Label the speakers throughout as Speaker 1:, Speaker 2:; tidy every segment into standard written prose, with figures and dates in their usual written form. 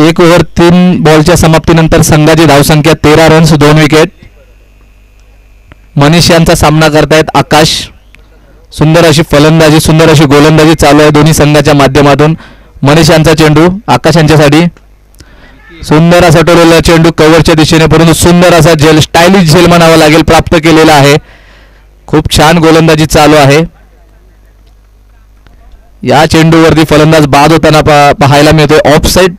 Speaker 1: एक ओव्हर 3 बॉलच्या समाप्तीनंतर संघाची धावसंख्या 13 रन्स 2 विकेट. मनीष यांचा सामना करतायत आकाश. सुंदर अशी फलंदाजी सुंदर अशी गोलंदाजी चालू आहे दोन्ही संघाच्या माध्यमातून. मनीष यांचा चेंडू आकाश यांच्यासाठी. सुंदर असा टोललेला चेंडू कव्हरच्या दिशेने, परंतु सुंदर असा झेल स्टायलिश झेल म्हणावा लागेल प्राप्त केलेला आहे. खूप छान गोलंदाजी चालू आहे. या चेंडूवरती फलंदाज बाद होताना पाहायला मिळतोय. ऑफ साइड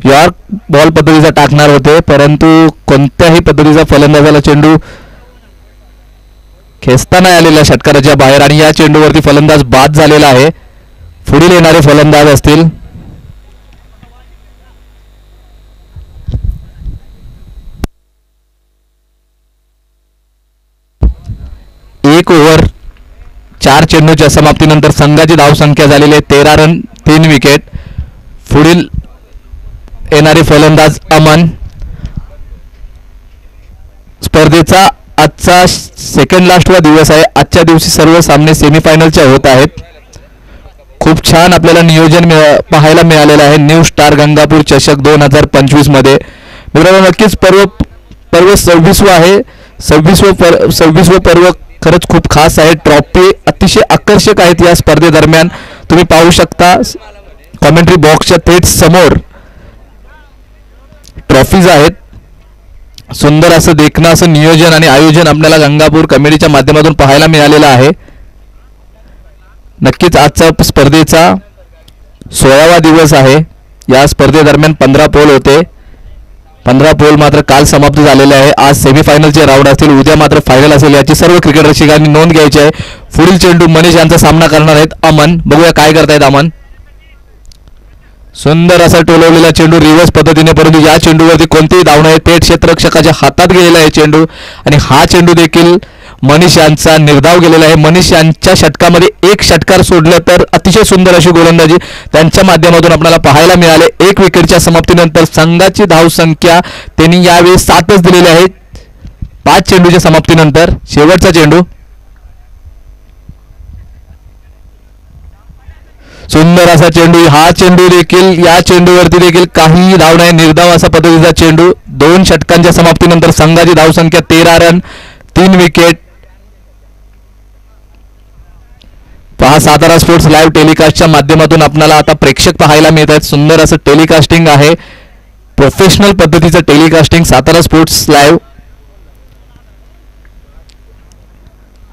Speaker 1: यॉर्क बॉल पद्धतीचा टाकणार होते, परंतु कोणत्याही पद्धतीचा फलंदाजाला चेंडू खेचताना आलेल्या षटकाराच्या बाहेर आणि या चेंडूवरती फलंदाज बाद झालेला आहे. पुढील येणारे फलंदाज असतील एक ओव्हर 4 चेंडूच्या समाप्तीनंतर संघाची धावसंख्या झालेली आहे 13 रन 3 विकेट. पुढील येणारे फलंदाज अमन. स्पर्धेचा आजचा सेकंड लास्टवा दिवस आहे. आजच्या दिवशी सर्व सामने सेमीफायनलच्या होत आहेत. खूप छान आपल्याला नियोजन पाहायला मिळालेलं आहे न्यू स्टार गंगापूर चषक 2025 मध्ये. मित्रांनो नक्कीच पर्व 26वा आहे. 26व पर्व खरंच खूप खास आहे. ट्रॉफी अतिशय आकर्षक आहेत या स्पर्धेदरम्यान. तुम्ही पाहू शकता कॉमेंट्री बॉक्सच्या थेट समोर ट्रॉफीज आहेत. सुंदर असं देखणं असं नियोजन आणि आयोजन आपल्याला गंगापूर कमिटीच्या माध्यमातून पाहायला मिळालेलं आहे. नक्कीच आजचा स्पर्धेचा 16वा दिवस आहे. या स्पर्धेदरम्यान 15 पोल होते. 15 पोल मात्र काल समाप्त झालेले आहे. आज सेमीफायनलचे राऊंड असतील, उद्या मात्र फायनल असेल याची सर्व क्रिकेट रसिकांनी नोंद घ्यायची आहे. पुढील चेंडू मनीष यांचा सामना करणार आहेत अमन. बघूया काय करतायत अमन. सुंदर असा टोलवलेला चेंडू रिव्हर्स पद्धतीने, परंतु या चेंडूवरती कोणतेही धाव नाही. थेट क्षेत्ररक्षकाच्या हातात गेलेला आहे चेंडू आणि हा चेंडू देखील मनीष यांचा निर्धाव गेलेला आहे. मनीष यांच्या षटकामध्ये एक षटकार सोडलं तर अतिशय सुंदर अशी गोलंदाजी त्यांच्या माध्यमातून आपल्याला पाहायला मिळाले. 1 विकेटच्या समाप्तीनंतर संघाची धावसंख्या त्यांनी यावेळी 7च दिलेली आहे 5 चेंडूच्या समाप्तीनंतर. शेवटचा चेंडू सुंदर असा चेंडू. हा चेंडू देखील या चेंडूवरती देखील काही धाव नाही. निर्धाव असा पद्धतीचा चेंडू. 2 षटकांच्या समाप्तीनंतर संघाची धावसंख्या 13 रन 3 विकेट. पहा सातारा स्पोर्ट्स लाईव्ह टेलिकास्टच्या माध्यमातून आपल्याला आता प्रेक्षक पाहायला मिळत आहेत. सुंदर असं टेलिकास्टिंग आहे. प्रोफेशनल पद्धतीचं टेलिकास्टिंग सातारा स्पोर्ट्स लाईव्ह.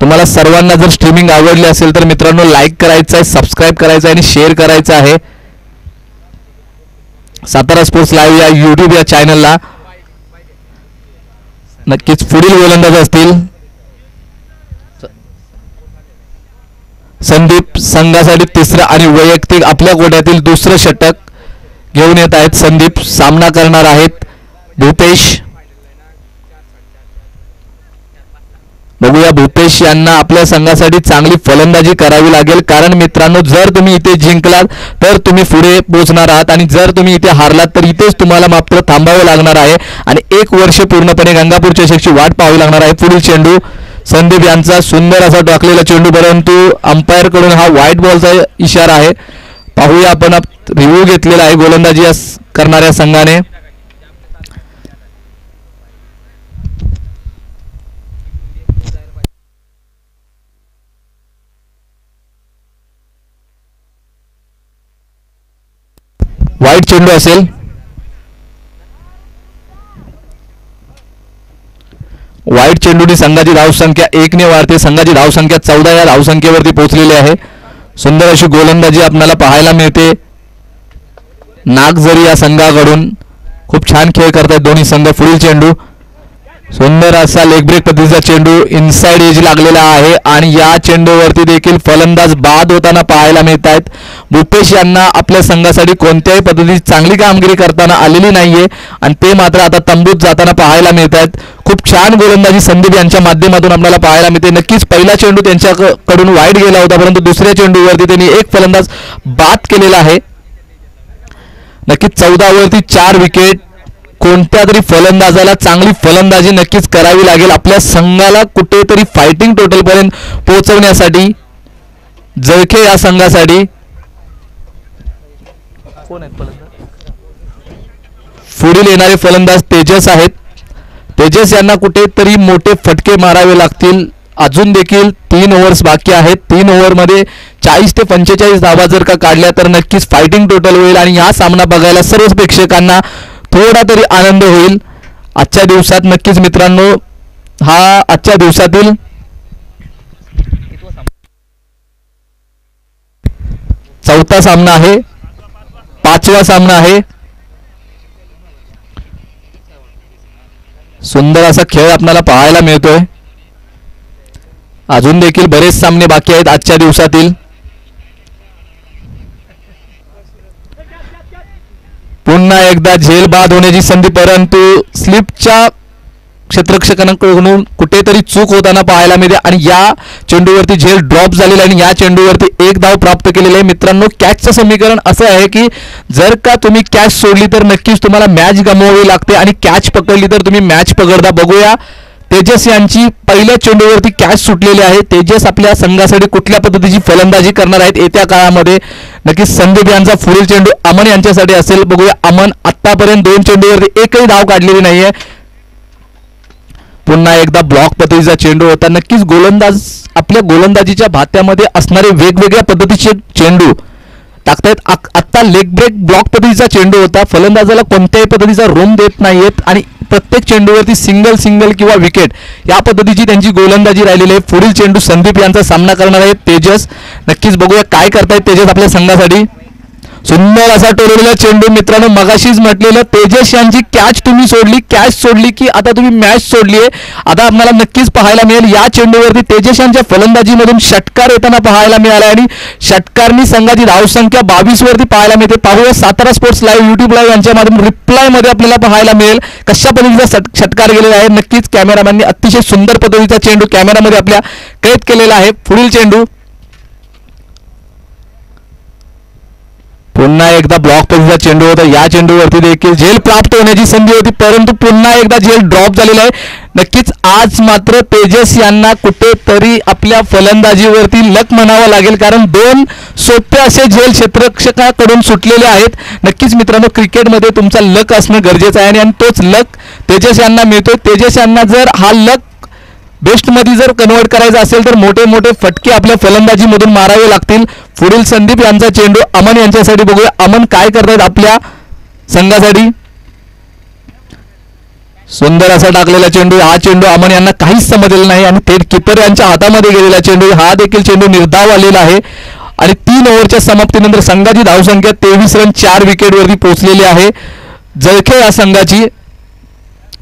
Speaker 1: तुम्हाला सर्वांना जर स्ट्रीमिंग आवडली असेल तर मित्रांनो लाईक करायचं आहे, सबस्क्राईब करायचं आहे आणि शेअर करायचं आहे सातारा स्पोर्ट्स लाईव्ह या यूट्यूब या चॅनलला. नक्कीच पुढील गोलंदाज असतील संदीप. संघासाठी 3रं आणि वैयक्तिक आपल्या गोट्यातील 2रं षटक घेऊन येत आहेत संदीप. सामना करणार आहेत भूपेश. बघूया भूपेश यांना आपल्या संघासाठी चांगली फलंदाजी करावी लागेल, कारण मित्रांनो जर तुम्ही इथे जिंकलात तर तुम्ही पुढे पोहोचणार आहात आणि जर तुम्ही इथे हारलात तर इथेच तुम्हाला मात्र थांबावं लागणार आहे आणि 1 वर्ष पूर्णपणे गंगापूर चषकची वाट पाहावी लागणार आहे. पुढील चेंडू संदीप यांचा सुंदर असा टाकलेला चेंडू, परंतु अंपायर कडून हा व्हाईट बॉलचा इशारा आहे. पाहूया आपण रिव्ह्यू घेतलेला आहे गोलंदाजी करणाऱ्या संघाने. वाईट चेंडू असेल. वाईट चेंडूनी संघाची धावसंख्या 1 ने वाढते. संघाची धावसंख्या 14 या धावसंख्येवरती पोहोचलेली आहे. सुंदर अशी गोलंदाजी आपल्याला पाहायला मिळते नागझरी या संघाकडून. खूप छान खेळ करतात दोन्ही संघ. पुढील चेंडू सुंदर असा लेग ब्रेक पद्धतीचा चेंडू इनसाइड एज लागलेला आहे आणि या चेंडूवरती देखील फलंदाज बाद होताना पाहायला मिळत आहेत. भूपेश यांना आपल्या संघासाठी कोणत्याही पद्धतीची चांगली कामगिरी करताना आलेली नाहीये आणि ते मात्र आता तंबूत जाताना पाहायला मिळत आहेत. खूप छान गोलंदाजी संदीप यांच्या माध्यमातून आपल्याला पाहायला मिळते. नक्कीच पहिला चेंडू त्यांच्याकडून वाईट गेला होता, परंतु दुसऱ्या चेंडूवरती त्यांनी एक फलंदाज बाद केलेला आहे. नक्कीच 14 वरती 4 विकेट. कोणत्या तरी फलंदाजाला चांगली फलंदाजी नक्कीच करावी लागेल आपल्या संघाला कुठेतरी फायटिंग टोटल पर्यंत पोहोचवण्यासाठी. जळके या संघासाठी कोण आहेत फलंदाज? पुढील येणारे फलंदाज तेजस आहेत. तेजस यांना कुठेतरी मोठे फटके मारावे लागतील. अजून देखील 3 ओव्हर्स बाकी आहेत. 3 ओव्हरमध्ये 40 ते 45 धावा जर का काढल्या तर नक्कीच फायटिंग टोटल होईल आणि हा सामना बघायला सर्व प्रेक्षकांना थोडा तरी आनंद होईल. आजच्या दिवसात नक्कीच मित्रांनो हा आजच्या दिवसातील चौथा सामना आहे, 5वा सामना आहे. सुंदर असा खेळ आपल्याला पाहायला मिळतोय. अजून देखील बरेच सामने बाकी आहेत आजच्या दिवसातील. पुन्हा एकदा झेल बाद होण्याची संधी, परंतु स्लिपच्या क्षेत्ररक्षकांकडून कुठेतरी चूक होताना पाहायला मिळते आणि या चेंडूवरती झेल ड्रॉप झालेला आणि या चेंडूवरती 1 धाव प्राप्त केलेली आहे. मित्रांनो कॅचचं समीकरण असं आहे की जर का तुम्ही कॅच सोडली तर नक्कीच तुम्हाला मॅच गमवावी लागते आणि कॅच पकडली तर तुम्ही मॅच पकडता. बघूया तेजस यांची पहिल्या चेंडूवरती कॅच सुटलेली आहे. तेजस आपल्या संघासाठी कुठल्या पद्धतीची फलंदाजी करणार आहेत येत्या काळामध्ये. नक्कीच संदीप यांचा पुढील चेंडू अमन यांच्यासाठी असेल. बघूया अमन आतापर्यंत 2 चेंडूवरती एकही धाव काढलेली नाहीये. पुन्हा एकदा ब्लॉक पद्धतीचा चेंडू होता. नक्कीच गोलंदाज आपल्या गोलंदाजीच्या भात्यामध्ये असणारे वेगवेगळ्या पद्धतीचे चेंडू टाकतायत. आत्ता लेग ब्रेक ब्लॉक पद्धतीचा चेंडू होता. फलंदाजाला कोणत्याही पद्धतीचा रूम देत नाहीयेत आणि प्रत्येक चेंडूवरती सिंगल किंवा विकेट या पद्धतीची त्यांची गोलंदाजी राहिलेली आहे. पुढील चेंडू संदीप यांचा सामना करणार आहे तेजस. नक्कीच बघूया काय करतायत तेजस आपल्या संघासाठी. सुंदर असा टोललेला चेंडू. मित्रांनो मगाशीच म्हटलेलं तेजस यांची कॅच तुम्ही सोडली, कॅच सोडली की आता तुम्ही मॅच सोडली आहे. आता आपल्याला नक्कीच पाहायला मिळेल या चेंडूवरती तेजस यांच्या फलंदाजीमधून षटकार येताना पाहायला मिळाला आणि षटकारनी संघाची धावसंख्या 22 वरती पाहायला मिळते. पाहूया Satara sports live YouTube live यांच्या माध्यमातून रिप्लायमध्ये आपल्याला पाहायला मिळेल कशा पद्धतीचा षटकार गेलेला आहे. नक्कीच कॅमेरामॅनने अतिशय सुंदर पद्धतीचा चेंडू कॅमेरामध्ये आपल्या कैद केलेला आहे. पुढील चेंडू पुन्हा एकदा ब्लॉक पद्धतीचा चेंडू होता. या चेंडूवरती देखील झेल प्राप्त होण्याची संधी होती परंतु पुन्हा एकदा झेल ड्रॉप झालेला आहे. नक्कीच आज मात्र तेजस यांना कुठेतरी आपल्या फलंदाजीवरती लक म्हणावं लागेल कारण 2 सोपे असे झेल क्षेत्ररक्षकाकडून सुटलेले आहेत. नक्कीच मित्रांनो क्रिकेटमध्ये तुमचा लक असणं गरजेचं आहे आणि तोच लक तेजस यांना मिळतोय. तेजस यांना जर हा लक बेस्टमध्ये जर कन्वर्ट करायचं असेल तर मोठे मोठे फटके आपल्या फलंदाजीमधून मारावे लागतील. पुढील संदीप यांचा चेंडू अमन यांच्यासाठी. बघूया अमन काय करतायत आपल्या संघासाठी. सुंदर असा टाकलेला चेंडू. हा चेंडू अमन यांना काहीच समजलेला नाही आणि थेट किपर यांच्या हातामध्ये गेलेला चेंडू. हा देखील चेंडू निर्धाव आलेला आहे आणि 3 ओव्हरच्या समाप्तीनंतर संघाची धावसंख्या 23 रन 4 विकेटवरती पोहोचलेली आहे. जळखे या संघाची.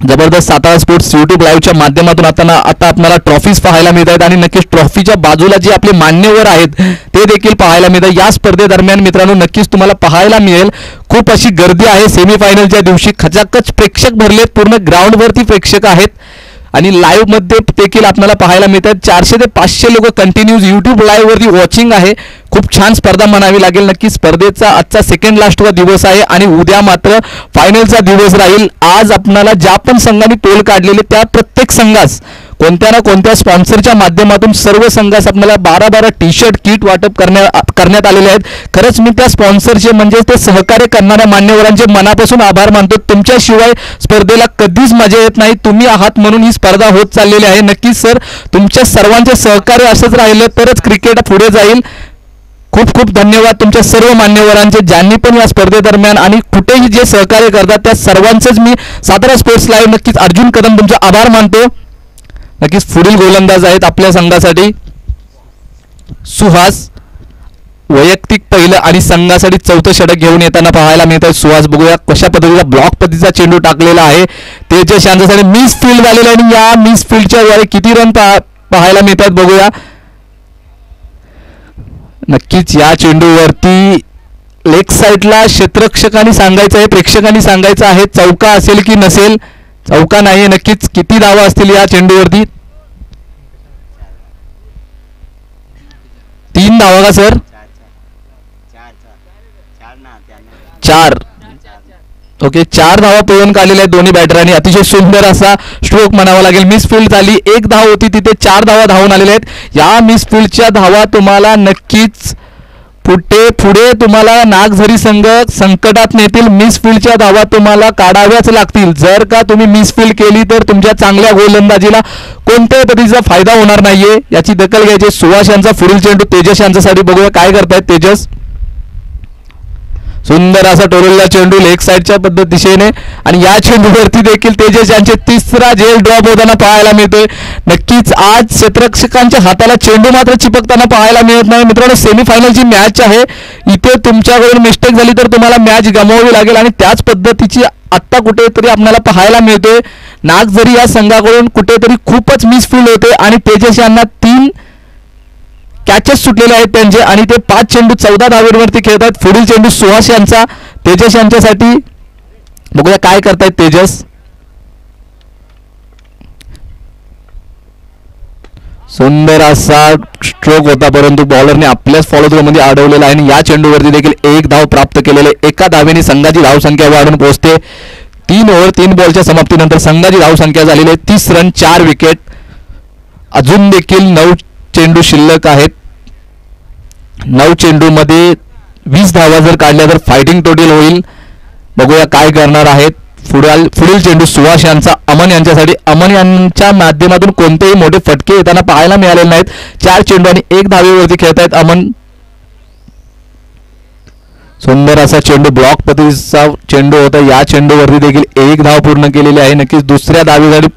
Speaker 1: जबरदस्त सातारा स्पोर्ट्स यूट्यूब लाईव्हच्या माध्यमातून आता आपल्याला ट्रॉफीज पाहायला मिळत आहेत आणि नक्कीच ट्रॉफीच्या बाजूला जे आपले मान्यवर आहेत ते देखील पाहायला मिळतात. या स्पर्धेदरम्यान मित्रांनो नक्कीच तुम्हाला पाहायला मिळेल खूप अशी गर्दी आहे. सेमीफायनलच्या दिवशी खचाखच प्रेक्षक भरलेत. पूर्ण ग्राउंडवरती प्रेक्षक आहेत आणि लाईव्हमध्ये देखील आपल्याला पाहायला मिळतात. 400 ते 500 लोक कंटिन्यूज यूट्यूब लाईव्हवरती वॉचिंग आहे. खूप छान स्पर्धा म्हणावी लागेल. नक्की स्पर्धेचा आजचा सेकंड लास्टवा दिवस आहे आणि उद्या मात्र फायनलचा दिवस राहील. आज आपल्याला ज्या पण संघांनी टोल काढलेले त्या प्रत्येक संघास कोणत्या ना कोणत्या स्पॉन्सरच्या माध्यमातून सर्व संघास आपल्याला 12 टी-शर्ट किट वाटप करण्यात आलेले आहेत. खरंच मी त्या स्पॉन्सरचे म्हणजे ते सहकार्य करणाऱ्या मान्यवरांचे मनापासून आभार मानतो. तुमच्याशिवाय स्पर्धेला कधीच मजा येत नाही. तुम्ही आहात म्हणून ही स्पर्धा होत चाललेली आहे. नक्कीच सर तुमच्या सर्वांचे सहकार्य असंच राहिलं तरच क्रिकेट पुढे जाईल. खूप खूप धन्यवाद तुमच्या सर्व मान्यवरांचे ज्यांनी पण या स्पर्धेदरम्यान आणि कुठेही जे सहकार्य करतात त्या सर्वांचेच मी सातारा स्पोर्ट्स लाईव्ह नक्कीच अर्जुन कदम तुमचा आभार मानतो. नक्कीच पुढील गोलंदाज आहेत आपल्या संघासाठी सुहास. वैयक्तिक पहिलं आणि संघासाठी 4थं षटक घेऊन येताना पाहायला मिळत आहे सुहास. बघूया कशा पद्धतीचा ब्लॉक पद्धतीचा चेंडू टाकलेला आहे. तेजस यांच्यासाठी मिस फील्ड झालेला आहे आणि या मिस फील्डच्या वर किती रन पाहायला मिळतात बघूया. नक्कीच या चेंडूवरती लेग साईडला क्षेत्ररक्षकांनी सांगायचं आहे, प्रेक्षकांनी सांगायचं आहे चौका असेल की नसेल. चौका नाही. नक्कीच किती धावा असतील या चेंडूवरती. 3 धावा का सर? 4. ओके 4 धावा पळून काढलेल्या आहेत दोन्ही बॅटरांनी. अतिशय सुंदर असा स्ट्रोक म्हणावा लागेल. मिस फील्ड झाली. 1 धाव होती तिथे 4 धावा धावून आलेल्या आहेत. या मिस फील्डच्या धावा तुम्हाला नक्कीच पुढे तुम्हाला नागझरी संघ संकटात नेतील. मिसफिल्डच्या धावा तुम्हाला काढाव्याच लागतील. जर का तुम्ही मिसफिल्ड केली तर तुमच्या चांगल्या गोलंदाजीला कोणत्याही पद्धतीचा फायदा होणार नाहीये. याची दखल घ्यायची. सुहास यांचा पुढील चेंडू तेजस यांच्यासाठी. बघूया काय करतायत तेजस. सुंदर असा टोरलेला चेंडू लेग साईडच्या पद्धत दिशेने आणि या चेंडूवरती देखील तेजस यांचे तिसरा झेल ड्रॉप होताना पाहायला मिळतोय. नक्कीच आज क्षेत्ररक्षकांच्या हाताला चेंडू मात्र चिपकताना पाहायला मिळत नाही. मित्रांनो, सेमीफायनलची मॅच आहे. इथे तुमच्याकडून मिस्टेक झाली तर तुम्हाला मॅच गमवावी लागेल आणि त्याच पद्धतीची आत्ता कुठेतरी आपल्याला पाहायला मिळते. नागझरी या संघाकडून कुठेतरी खूपच मिसफिल्ड होते आणि तेजस यांना 3 कॅचेस सुटलेले आहेत त्यांचे आणि ते 5 चेंडू 14 धावेवरती खेळत आहेत. पुढील चेंडू सुहास यांचा तेजस यांच्यासाठी. बघूया काय करतायत तेजस. सुंदर असा स्ट्रोक होता परंतु बॉलरने आपल्याच फॉलो थ्रो मध्ये अडवलेला आहे आणि या चेंडूवरती देखील 1 धाव प्राप्त केलेले. एका धावेने संघाची धावसंख्या वाढून पोहोचते. 3 ओव्हर 3 बॉलच्या समाप्तीनंतर संघाची धावसंख्या झालेली आहे 30 रन 4 विकेट. अजून देखील 9 चेंडू शिल्लक आहेत. 9 चेंडूमध्ये 20 धावा जर काढल्या तर फायटिंग टोटल होईल. बघूया काय करणार आहेत. पुढील चेंडू सुहास यांचा अमन यांच्यासाठी. अमन यांच्या माध्यमातून कोणतेही मोठे फटके येताना पाहायला मिळालेले नाहीत. 4 चेंडू आणि 1 धावेवरती खेळत आहेत अमन. सुंदर असा चेंडू ब्लॉक पद्धतीचा चेंडू होता. या चेंडूवरती देखील 1 धाव पूर्ण केलेली आहे. नक्कीच दुसऱ्या धावेसाठी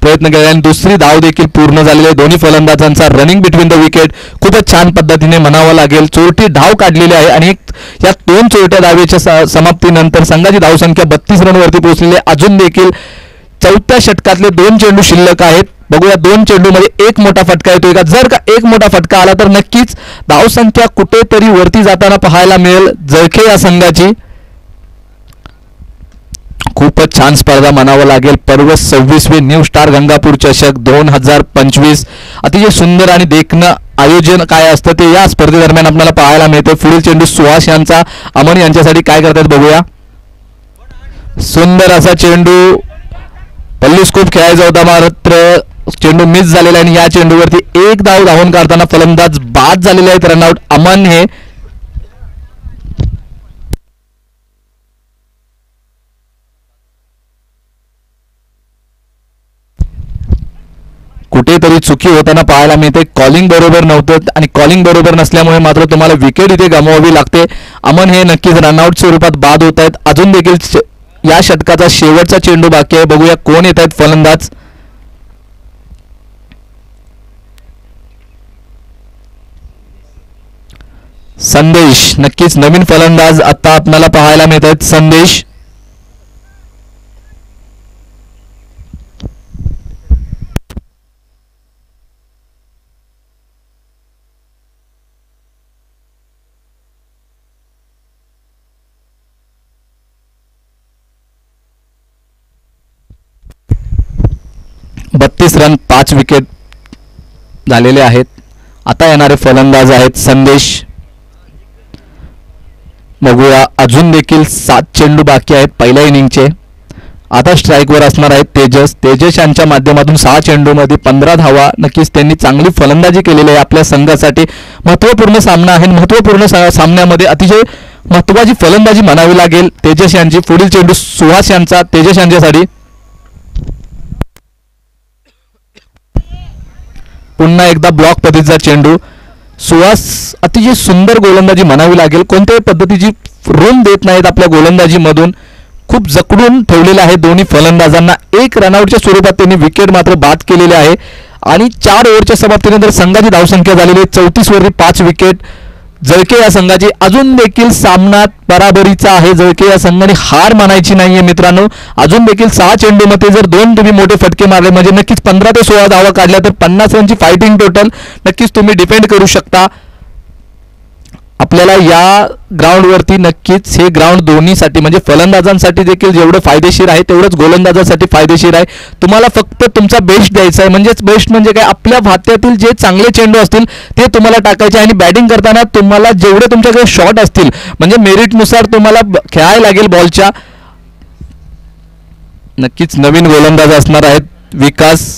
Speaker 1: प्रयत्न केला आणि दुसरी धाव देखील पूर्ण झालेली आहे. दोन्ही फलंदाजांचा रनिंग बिटवीन द विकेट खूपच छान पद्धतीने म्हणावं लागेल. चोरटी धाव काढलेली आहे आणि या 2 चोरट्या धावेच्या समाप्तीनंतर संघाची धावसंख्या 32 रनवरती पोहोचलेली आहे. अजून देखील 4थ्या षटकातले 2 चेंडू शिल्लक आहेत. बघूया 2 चेंडूमध्ये 1 मोठा फटका येतोय का. जर का 1 मोठा फटका आला तर नक्कीच धावसंख्या कुठेतरी वरती जाताना पाहायला मिळेल जळखे या संघाची. खूपच छान स्पर्धा म्हणावं लागेल. पर्व 26वे न्यू स्टार गंगापूर चषक 2025 अतिशय सुंदर आणि देखणं आयोजन काय असतं ते या स्पर्धेदरम्यान आपल्याला पाहायला मिळते. पुढील चेंडू सुहास यांचा अमन यांच्यासाठी काय करतात बघूया. सुंदर असा चेंडू पल्लू स्कोप खेळायचा होता मात्र चेंडू मिस झालेला आहे आणि या चेंडूवरती 1 धाव धावून काढताना फलंदाज बाद झालेले आहेत. रनआउट. अमन हे कुठेतरी चुकी होताना पाहायला मिळते. कॉलिंग बरोबर नव्हतं आणि कॉलिंग बरोबर नसल्यामुळे मात्र तुम्हाला विकेट इथे गमवावी लागते. अमन हे नक्कीच रनआउट स्वरूपात बाद होत आहेत. अजून देखील या षटकाचा शेवटचा चेंडू बाकी आहे. बघूया कोण येत आहेत फलंदाज. संदेश. नक्कीच नवीन फलंदाज आता आपल्याला पाहायला मिळत आहेत. संदेश. रन 5 विकेट झालेले आहेत. आता येणारे फलंदाज आहेत संदेश. बघूया अजून देखील 7 चेंडू बाकी आहेत पहिल्या इनिंगचे. आता स्ट्राईकवर असणार आहेत तेजस. तेजस यांच्या माध्यमातून 6 चेंडूमध्ये 15 धावा. नक्कीच त्यांनी चांगली फलंदाजी केलेली आहे. आपल्या संघासाठी महत्त्वपूर्ण सामना आहे. महत्त्वपूर्ण सामन्यामध्ये अतिशय महत्त्वाची फलंदाजी म्हणावी लागेल तेजस यांची. पुढील चेंडू सुहास यांचा तेजस यांच्यासाठी. पुन्हा एकदा ब्लॉक पद्धतीचा चेंडू. सुहास अतिशय सुंदर गोलंदाजी म्हणावी लागेल. कोणत्याही पद्धतीची रूम देत नाहीत आपल्या गोलंदाजीमधून. खूप जकडून ठेवलेलं आहे दोन्ही फलंदाजांना. 1 रनआउटच्या स्वरूपात त्यांनी विकेट मात्र बाद केलेले आहे आणि 4 ओव्हरच्या समाप्तीनंतर संघाची धावसंख्या झालेली आहे 34 वरती 5 विकेट. जळके या संघाची. अजून देखील सामना बराबरीचा आहे. जळके या संघाने हार मानायची नाहीये मित्रांनो. अजून देखील 6 चेंडूमध्ये जर 2 तुम्ही मोठे फटके मारले म्हणजे नक्कीच 15 ते 16 धावा काढल्या तर 50 रनची फायटिंग टोटल नक्कीच तुम्ही डिपेंड करू शकता. आपल्याला या ग्राउंडवरती नक्कीच हे ग्राउंड दोन्हीसाठी म्हणजे फलंदाजांसाठी देखील जेवढं फायदेशीर आहे तेवढंच गोलंदाजांसाठी फायदेशीर आहे. तुम्हाला फक्त तुमचा बेस्ट द्यायचा आहे. म्हणजेच बेस्ट म्हणजे काय, आपल्या भात्यातील जे चांगले चेंडू असतील ते तुम्हाला टाकायचे आणि बॅटिंग करताना तुम्हाला जेवढे तुमच्याकडे शॉट असतील म्हणजे मेरिटनुसार तुम्हाला खेळायला लागेल बॉलच्या. नक्कीच नवीन गोलंदाज असणार आहेत विकास.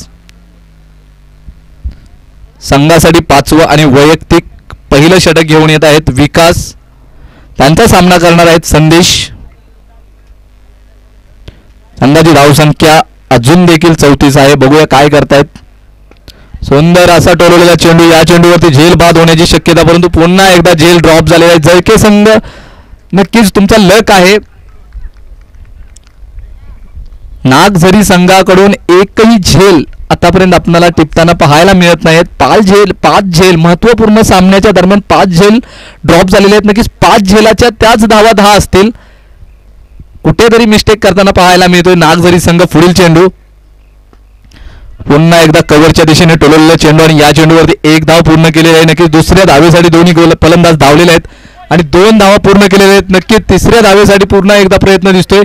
Speaker 1: संघासाठी 5वं आणि वैयक्तिक पहिलं षटक घेऊन येत आहेत विकास. त्यांचा सामना करणार आहेत संदेश. संघाची धावसंख्या अजून देखील 34 आहे. बघूया काय करतायत. सुंदर असा टोलवलेला चेंडू. या चेंडूवरती झेल बाद होण्याची शक्यता, परंतु पुन्हा एकदा झेल ड्रॉप झालेला आहे. जळके संघ नक्कीच तुमचा लक आहे. नागझरी संघाकडून एकही झेल आतापर्यंत आपल्याला टिपताना पाहायला मिळत नाहीत. 5 झेल महत्वपूर्ण सामन्याच्या दरम्यान 5 झेल ड्रॉप झालेले आहेत. नक्कीच 5 झेलाच्या त्याच धावा 10 असतील. कुठेतरी मिस्टेक करताना पाहायला मिळतोय नागझरी संघ. पुढील चेंडू पुन्हा एकदा कव्हरच्या दिशेने टोलवलेला चेंडू आणि या चेंडूवरती 1 धाव पूर्ण केलेली आहे. नक्कीच दुसऱ्या धावेसाठी दोन्ही फलंदाज धावलेले आहेत आणि 2 धावा पूर्ण केलेल्या आहेत. नक्कीच तिसऱ्या धावेसाठी पुन्हा एकदा प्रयत्न दिसतोय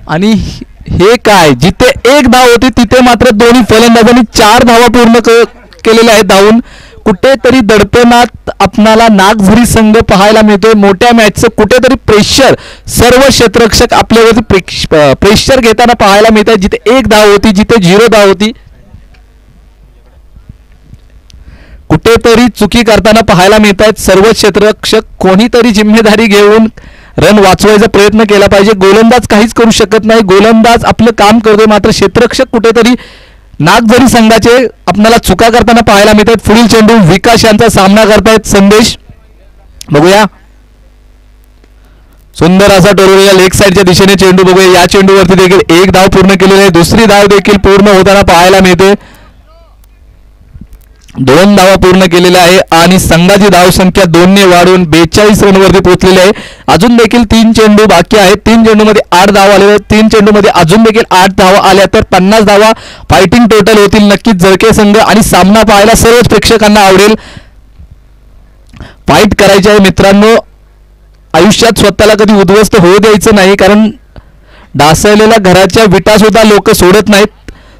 Speaker 1: आणि हे काय, जिथे 1 धाव होती तिथे मात्र दोन्ही फलंदाजांनी 4 धावा पूर्ण केलेल्या आहेत धावून. कुठेतरी दडपणात आपणाला नागझरी संघ पाहायला मिळतोय. मोठ्या मॅचचं कुठेतरी प्रेशर सर्व क्षेत्ररक्षक आपल्यावरती प्रेशर घेताना पाहायला मिळत आहे. जिथे 1 धाव होती, जिथे 0 धाव होती, कुठेतरी चुकी करताना पाहायला मिळत आहेत सर्व क्षेत्ररक्षक. कोणीतरी जिम्मेदारी घेऊन रन वाचवायचा प्रयत्न केला पाहिजे. गोलंदाज काहीच करू शकत नाही. गोलंदाज आपलं काम करतोय, मात्र क्षेत्ररक्षक कुठेतरी नागझरी संघाचे आपल्याला चुका करताना पाहायला मिळत आहेत. पुढील चेंडू विकास यांचा सामना करतायत संदेश. बघूया सुंदर असा टोलवलेला लेग साईडच्या दिशेने चेंडू. बघूया या चेंडूवरती देखील 1 धाव पूर्ण केलेली आहे. दुसरी धाव देखील पूर्ण होताना पाहायला मिळते. 2 धावा पूर्ण केलेल्या आहे आणि संघाची धावसंख्या 2 ने वाढून 42 रनवरती पोहोचलेली आहे. अजून देखील 3 चेंडू बाकी आहेत. 3 चेंडूमध्ये 8 धावा आलेल्या आहेत. 3 चेंडूमध्ये अजून देखील 8 धावा आल्या तर 50 धावा फायटिंग टोटल होतील. नक्कीच जळके संघ आणि सामना पाहायला सर्वच प्रेक्षकांना आवडेल. फाईट करायची आहे मित्रांनो. आयुष्यात स्वतःला कधी उद्ध्वस्त होऊ द्यायचं नाही, कारण ढासळलेल्या घराच्या विटा सुद्धा लोक सोडत नाहीत.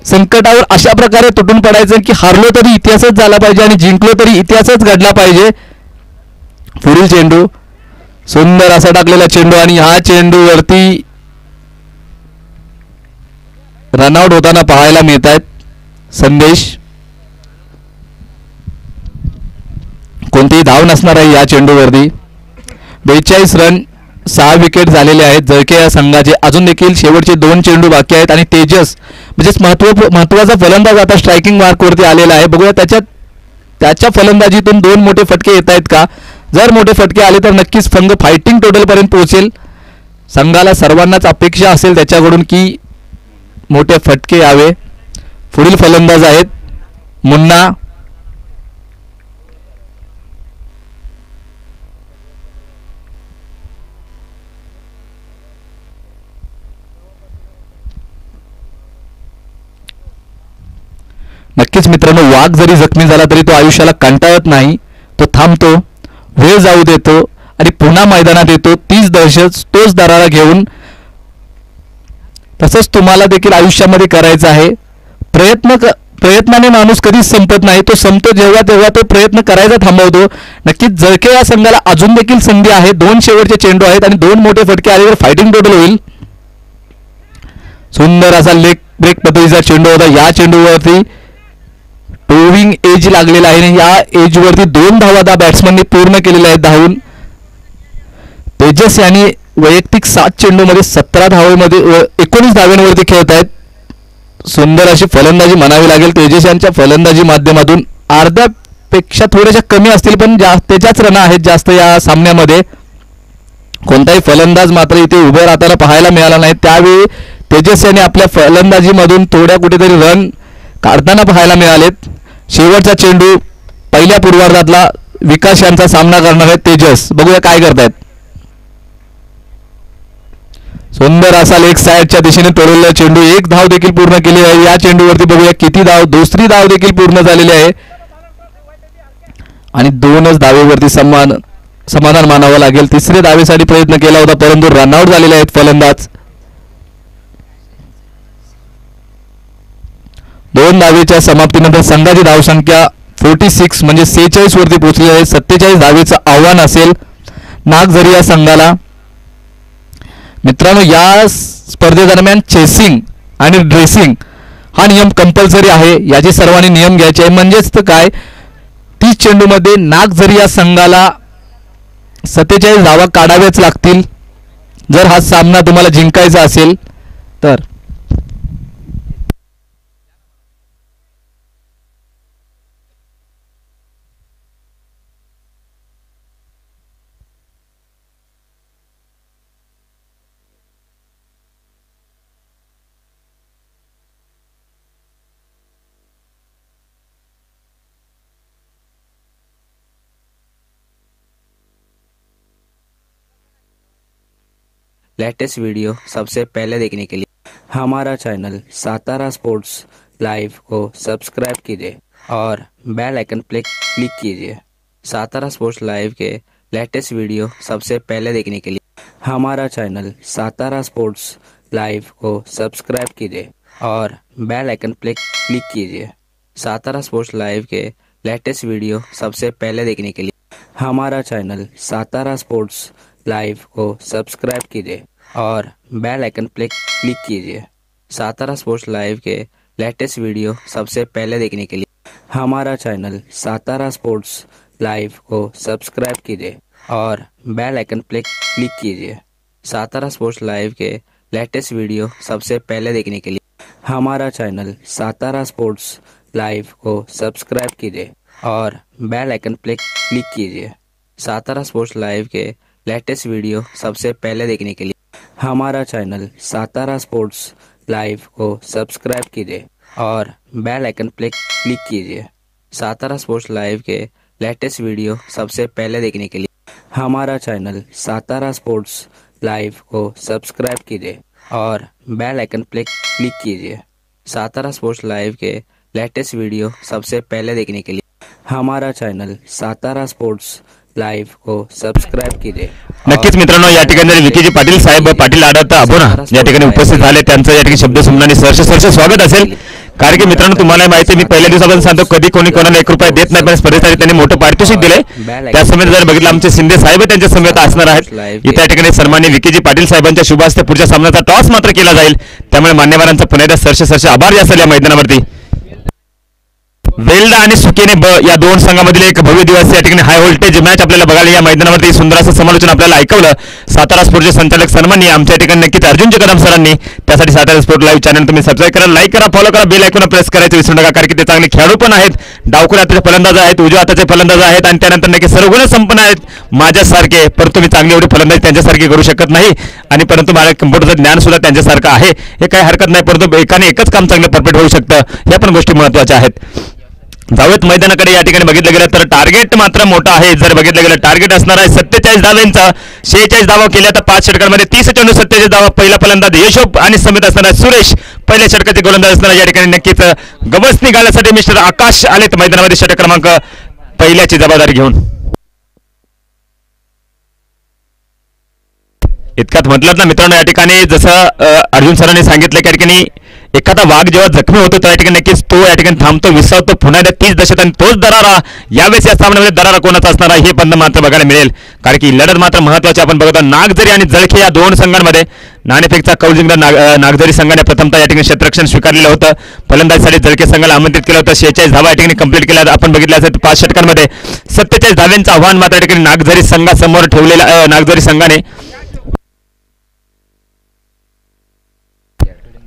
Speaker 1: संकटावर अशा प्रकारे तुटून पडायचं की हारलो तरी इतिहासच झाला पाहिजे आणि जिंकलो तरी इतिहासच घडला पाहिजे. पुढील चेंडू सुंदर असा टाकलेला चेंडू आणि ह्या चेंडूवरती रनआउट होताना पाहायला मिळत आहेत संदेश. कोणतीही धाव नसणार आहे या चेंडूवरती. 42 रन, 6 विकेट झालेले आहेत जळके या संघाचे. अजून देखील शेवटचे 2 चेंडू बाकी आहेत आणि तेजस म्हणजेच महत्वाचा फलंदाज आता स्ट्रायकिंग मार्कवरती आलेला आहे. बघूया त्याच्या फलंदाजीतून 2 मोठे फटके येत आहेत का. जर मोठे फटके आले तर नक्कीच संघ फायटिंग टोटलपर्यंत पोहोचेल. संघाला सर्वांनाच अपेक्षा असेल त्याच्याकडून की मोठे फटके यावे. पुढील फलंदाज आहेत मुन्ना. नक्कीच मित्रांनो, वाघ जरी जखमी झाला तरी तो आयुष्याला कंटाळत नाही. तो थांबतो, वेळ जाऊ देतो आणि पुन्हा मैदानात येतो. तीच दहशत, तोच दरारा घेऊन. तसंच तुम्हाला देखील आयुष्यामध्ये करायचं आहे. प्रयत्नाने माणूस कधीच संपत नाही. तो संपतो जेव्हा तेव्हा तो प्रयत्न करायचा थांबवतो. नक्कीच जळके या संघाला अजून देखील संधी आहे. 2 शेवटचे चेंडू आहेत आणि 2 मोठे फटके आले तर फायटिंग टोटल होईल. सुंदर असा लेग ब्रेक पद्धतीचा चेंडू होता. या चेंडूवरती टोविंग एज लागलेला आहे आणि या एजवरती 2 धावा त्या बॅट्समनने पूर्ण केलेल्या आहेत धावून. तेजस यांनी वैयक्तिक 7 चेंडूमध्ये 17 धावेमध्ये 19 धाव्यांवरती खेळत आहेत. सुंदर अशी फलंदाजी म्हणावी लागेल तेजस यांच्या फलंदाजी माध्यमातून. अर्ध्यापेक्षा थोड्याशा कमी असतील पण त्याच्याच रन आहेत जास्त या सामन्यामध्ये. कोणताही फलंदाज मात्र इथे उभे राहताना पाहायला मिळाला नाही. त्यावेळी तेजस यांनी आपल्या फलंदाजीमधून थोड्या कुठेतरी रन काढताना पाहायला मिळालेत. शेवटचा चेंडू पहिल्या पूर्वार्धातला विकास यांचा सामना करणार आहे तेजस. बघूया काय करतायत. सुंदर असा लेग साईडच्या दिशेने टोलवलेला चेंडू. 1 धाव देखील पूर्ण केली आहे. या चेंडूवरती बघूया किती धाव. दुसरी धाव देखील पूर्ण झालेली आहे आणि 2च धावेवरती समाधान मानावं लागेल. तिसऱ्या धावेसाठी प्रयत्न केला होता परंतु रनआउट झालेले आहेत फलंदाज. 2 धावेच्या समाप्तीनंतर संघाची धावसंख्या 46 म्हणजे 46 वरती पोहोचली आहे. 47 धावेचं आव्हान असेल नागझरी या संघाला. मित्रांनो, या स्पर्धेदरम्यान चेसिंग आणि ड्रेसिंग हा नियम कंपल्सरी आहे, याचे सर्वांनी नियम घ्यायचे आहे. म्हणजेच तर काय, 30 चेंडूमध्ये नागझरी या संघाला 47 धावा काढाव्याच लागतील जर हा सामना तुम्हाला जिंकायचा असेल तर.
Speaker 2: लेटेस्ट वीडियो सबसे पहले देखने के लिए हमारा चैनल सातारा स्पोर्ट्स लाइव को सब्सक्राइब कीजिए और बेल आइकन पर क्लिक कीजिए. सातारा स्पोर्ट्स लाइव के लेटेस्ट वीडियो सबसे पहले देखने के लिए हमारा चैनल सातारा स्पोर्ट्स लाइव को सब्सक्राइब कीजिए और बेल आइकन पर क्लिक कीजिए. सातारा स्पोर्ट्स लाइव के लेटेस्ट वीडियो सबसे पहले देखने के लिए हमारा चैनल सातारा स्पोर्ट्स लाइव को सब्सक्राइब कीजिए और बेल आइकन पर क्लिक कीजिए. सातारा स्पोर्ट्स लाइव के लेटेस्ट वीडियो सबसे पहले देखने के लिए हमारा चैनल सातारा स्पोर्ट्स लाइव को सब्सक्राइब कीजिए और बेल आइकन पर क्लिक कीजिए. सातारा स्पोर्ट्स लाइव के लेटेस्ट वीडियो सबसे पहले देखने के लिए हमारा चैनल सातारा स्पोर्ट्स लाइव को सब्सक्राइब कीजिए और बेल आइकन पर क्लिक कीजिए. सातारा स्पोर्ट्स लाइव के लेटेस्ट वीडियो सबसे पहले देखने के लिए हमारा चैनल सातारा स्पोर्ट्स लाइव को सब्सक्राइब कीजिए और बेल आइकन पर क्लिक कीजिए. सातारा स्पोर्ट्स लाइव के लेटेस्ट वीडियो सबसे पहले देखने के लिए हमारा चैनल सातारा स्पोर्ट्स लाइव को सब्सक्राइब कीजिए और बेल आइकन पर क्लिक कीजिए. सातारा स्पोर्ट्स लाइव के लेटेस्ट वीडियो सबसे पहले देखने के लिए हमारा चॅनल सातारा स्पोर्ट्स लाईव्ह को सबस्क्राईब कीजिए.
Speaker 3: नक्कीच मित्रांनो, या ठिकाणी विकीजी पाटील साहेब पाटील आढळता अबोना या ठिकाणी उपस्थित झाले. त्यांचं या ठिकाणी शब्द सुमनाने सहर्ष स्वागत असेल. कारण की मित्रांनो, तुम्हाला माहिती आहे, मी पहिल्या दिवसापासून सांगतो, कधी कोणी कोणाला 1 रुपया देत नाही, पण स्पर्धेसाठी त्यांनी मोठं पारितोषिक दिले. त्या समेत जर बघितलं, आमचे शिंदे साहेब त्यांच्या समेत असणार आहेत. इथे या ठिकाणी सन्माननीय विकीजी पाटील साहेबांच्या शुभ हस्ते पुढच्या सामन्याचा टॉस मात्र केला जाईल. त्यामुळे मान्यवरांचा पुन्हा एकदा सहर्ष आभार असेल या मैदानावरती. वेल्डा आणि सुकेने ब या दोन संघामधील एक भव्य दिवस या ठिकाणी हाय व्होल्टेज मॅच आपल्याला बघायला या मैदानावरती सुंदर असं समालोचन आपल्याला ऐकवलं सातारा स्पोर्टचे संचालक सन्माननीय आमच्या ठिकाणी नक्कीच अर्जुन कदम सरांनी. त्यासाठी सातारा स्पोर्ट लाईव्ह चॅनल तुम्ही सबस्क्राईब करा, लाईक करा, फॉलो करा, बेल आयकॉन प्रेस करायचं विसरू नका. कारण की ते चांगले खेळाडू पण आहेत, डावखुरे हाताचे फलंदाज आहेत, उजव्या हाताचे फलंदाज आहेत आणि त्यानंतर नक्की सर्वगुण संपन्न आहेत माझ्यासारखे. परंतु मी चांगली एवढी फलंदाजी त्यांच्यासारखी करू शकत नाही आणि परंतु मला कम्प्युटरचं ज्ञान सुद्धा त्यांच्यासारखं आहे, हे काही हरकत नाही. परंतु एकाने एकच काम चांगलं परफेक्ट होऊ शकतं, या पण गोष्टी महत्त्वाच्या आहेत. जाऊयात मैदानाकडे. या ठिकाणी बघितलं गेलं तर टार्गेट मात्र मोठा आहे. जर बघितलं गेलं टार्गेट असणार आहे 47 धावांचा. 46 धावा केल्या तर 5 षटकांमध्ये 30 चेंडू 47 धावा. पहिला फलंदाज यशोप आणि समेत असणार आहे सुरेश. पहिल्या षटकाचे गोलंदाज असणार या ठिकाणी नक्कीच गवसणी घालण्यासाठी मिस्टर आकाश आलेत मैदानामध्ये षटक क्रमांक पहिल्याची जबाबदारी घेऊन. इतक्यात म्हटलं ना मित्रांनो, या ठिकाणी जसं अर्जुन सरांनी सांगितलं की या ठिकाणी एखादा वाघ जेव्हा जखमी होतो त्या ठिकाणी नक्कीच तो या ठिकाणी थांबतो, विसावतो. पुन्हा 30 दशक आणि तोच दरारा. यावेळेस या सामन्यामध्ये दरारा कोणाचा असणार आहे हे पण मात्र बघायला मिळेल. कारण की लढत मात्र महत्त्वाची आपण बघतो. नागझरी आणि जळखे या दोन संघांमध्ये नाणेफेकचा कौल जिंकणारा नागझरी संघाने प्रथमतः या ठिकाणी क्षेत्ररक्षण स्वीकारलेलं होतं. फलंदाजीसाठी जळके संघाला आमंत्रित केलं होतं. 46 धावा या ठिकाणी कंप्लीट केल्या आपण बघितलं असेल. 5 षटकांमध्ये 47 धाव्यांचं आव्हान मात्र या ठिकाणी नागझरी संघासमोर ठेवलेलं नागझरी संघाने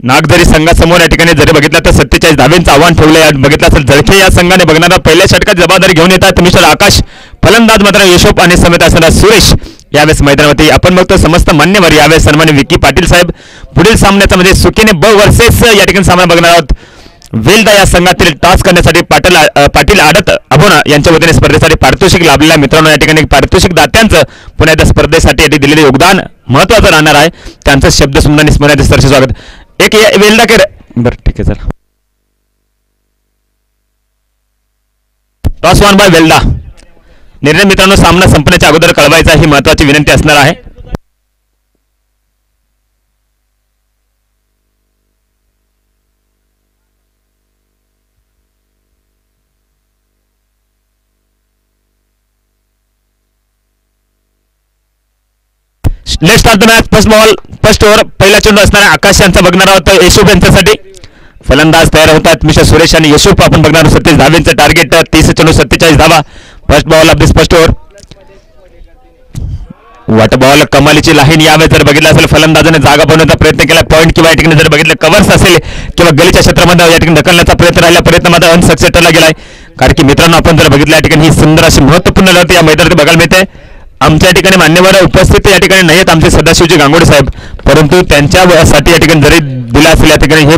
Speaker 3: नागझरी संघासमोर या ठिकाणी जरी बघितलं तर 47 धाव्यांचं आव्हान ठेवलं. बघितलं असेल जळखे या संघाने बघणारा पहिल्या षटकाची जबाबदारी घेऊन येतात मिस्टर आकाश. फलंदाज मात्र यशोप आणि समेत असणारा सुरेश यावेळेस मैदानावरती. आपण बघतो समस्त मान्यवर यावेळेस सन्माननीय विकी पाटील साहेब. पुढील सामन्याचा म्हणजे सुकेने ब वर्सेस या ठिकाणी सामना बघणार आहोत. वेल्डा या संघातील टॉस करण्यासाठी पाटील आडत अबोना यांच्या वतीने स्पर्धेसाठी पारितोषिक लाभलेल्या मित्रांनो, या ठिकाणी पारितोषिक दात्यांचं पुन्हा एकदा स्पर्धेसाठी दिलेले योगदान महत्त्वाचं राहणार आहे. त्यांचं शब्द सुमनाने स्मरणात सहर्ष स्वागत. एक वेल्डा के बरं ठीक आहे चला. Toss won by Velda. निर्णय मित्रांनो सामना संपण्याच्या अगोदर कळवायचा ही महत्त्वाची विनंती असणार आहे. Let's start the match. First ball first over. पहिला चेंडू असणार आहे आकाश यांचा बघणार आहोत यशोप यांच्यासाठी. फलंदाज तयार होतात मिस्टर सुरेश आणि यशोप. आपण बघणार 37 धावेंचं टार्गेट. 30 चेंडू 47 धावा. First ball of this first over. वाट बॉल कमालीची लाईन यावेळेस जर बघितलं असेल फलंदाजाने जागा बनवण्याचा प्रयत्न केला. पॉईंट किंवा या ठिकाणी जर बघितलं कव्हर्स असेल किंवा गलीच्या क्षेत्रामध्ये या ठिकाणी ढकलण्याचा प्रयत्न मात्र अनसक्सेस ठरला गेलाय. कारण की मित्रांनो आपण जर बघितलं या ठिकाणी ही सुंदर अशी महत्त्वपूर्ण लढत या मैदानात बघायला मिळते. आमच्या या ठिकाणी मान्यवर उपस्थित या ठिकाणी नाही आहेत आमचे सदाशिवजी गांगोडे साहेब, परंतु त्यांच्यासाठी या ठिकाणी जरी दिला असेल या ठिकाणी हे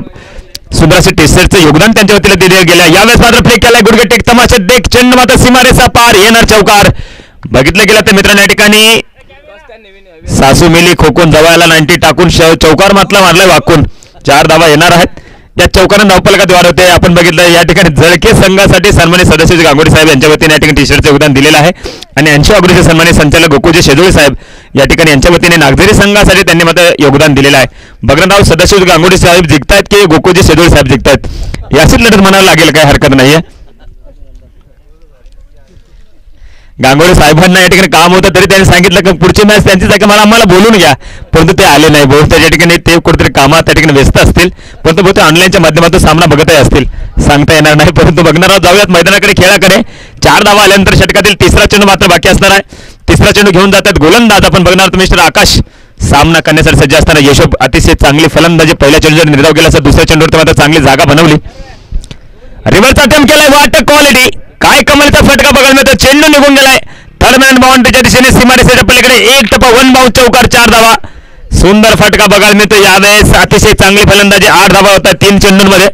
Speaker 3: सुंदर असे टेस्टरचं योगदान त्यांच्या वतीला दिले गेलं. यावेळेस मात्र फ्लिक केलाय गुडघे टेक तमाशा देख चेंडू मात्र सीमारेषा पार येणार चौकार. बघितलं गेलं तर मित्रांनो या ठिकाणी सासू मिली खोकून जवळला 90 टाकून चौकार मारलाय वाकून. 4 धावा येणार आहेत. या चौकानं धावफलकात वाढवते. आपण बघितलं या ठिकाणी जळके संघासाठी सन्मानित सदस्य गांगोडे साहेब यांच्या वतीने या ठिकाणी टी शर्टचं योगदान दिलेलं आहे आणि 80 ऑगस्टचे सन्मानित संचालक गोकुळजी शेजोळे साहेब या ठिकाणी यांच्या वतीने नागझरी संघासाठी त्यांनी मात्र योगदान दिलेलं आहे. बघणार सदस्य गांगोडे साहेब जिंकतायत की गोकुळजी शेजोळे साहेब जिंकतायत याचीच लढत म्हणायला लागेल, काही हरकत नाहीये. गांगोडे साहेबांना या ठिकाणी काम होतं तरी त्यांनी सांगितलं की पुढची मॅच त्यांचीच आहे की आम्हाला बोलून घ्या, परंतु ते आले नाही. बहुतेक त्या ठिकाणी ते कुठेतरी कामात त्या ठिकाणी व्यस्त असतील, परंतु बहुतेक ऑनलाईनच्या माध्यमातून सामना बघतही असतील, सांगता येणार नाही. परंतु बघणार आहोत. जाऊयात मैदानाकडे खेळाकडे. 4 धावा आल्यानंतर षटकातील 3रा चेंडू मात्र बाकी असणार आहे. 3रा चेंडू घेऊन जातात गोलंदाज. आपण बघणार आहोत मिस्टर आकाश सामना करण्यासाठी सज्ज असताना यशोप अतिशय चांगली फलंदाजी. पहिल्या चेंडूवर निर्धाव केला असं दुसऱ्या चेंडूवर मात्र चांगली जागा बनवली. रिव्हर्स अटेम्प्ट केलाय. वाट क्वालिटी काय कमालीचा फटका बघायला मिळतो. चेंडू निघून गेलाय. थर्ड मॅन बाउंड्रीच्या दिशेने सीमारेषेच्या पलीकडे 1 टप्पा 1 बाउंड चौकार. 4 धावा. सुंदर फटका बघायला मिळतो. यावेळेस अतिशय चांगली फलंदाजी. 8 धावा होतात 3 चेंडूंमध्ये.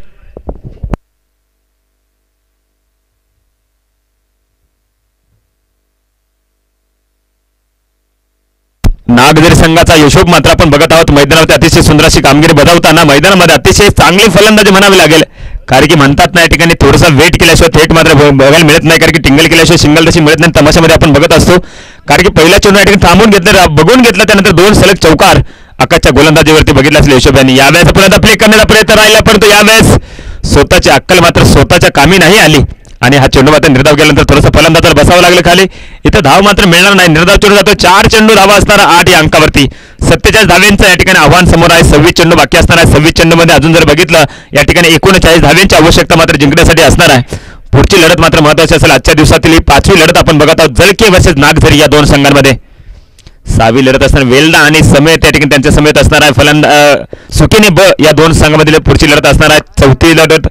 Speaker 3: नागझरी संघाचा यशोप मात्र आपण बघत आहोत मैदानावरती अतिशय सुंदर अशी कामगिरी बजावताना मैदानामध्ये अतिशय चांगली फलंदाजी म्हणावी लागेल. कारण की म्हणतात ना या ठिकाणी थोडासा वेट केल्याशिवाय थेट मात्र बघायला मिळत नाही. कारण की टिंगल केल्याशिवाय सिंगल तशी मिळत नाही. तमाशामध्ये आपण बघत असतो. कारण की पहिल्या चेंडू या ठिकाणी थांबून घेतलं, बघून घेतलं, त्यानंतर 2 सलग चौकार आकाशच्या गोलंदाजीवरती बघितलं असेल यशोप यांनी. यावेळेस पुन्हा प्ले करण्याचा प्रयत्न राहिला, परंतु यावेळेस स्वतःची अक्कल मात्र स्वतःच्या कामी नाही आली आणि हा चेंडू मात्र निर्धाव केल्यानंतर थोडंसं फलंदाजाला बसावं लागलं खाली. इथं धाव मात्र मिळणार नाही. निर्धाव चेंडू जातो. 4 चेंडू धावा असणारा 8 या अंकावरती. 47 धावेंचं या ठिकाणी आव्हान समोर आहे. 26 चेंडू बाकी असणार आहे. 26 चेंडूमध्ये अजून जर बघितलं या ठिकाणी 39 धावेंची आवश्यकता मात्र जिंकण्यासाठी असणार आहे. पुढची लढत मात्र महत्वाची असेल. आजच्या दिवसातील ही 5वी लढत आपण बघत आहोत. जळके वर्सेस नागझरी या 2 संघांमध्ये 6वी लढत असणार. वेल्डा आणि समेत या ठिकाणी त्यांच्या समेत असणार आहे. सुकिनी ब या 2 संघांमधील पुढची लढत असणार आहे. 4थी लढत.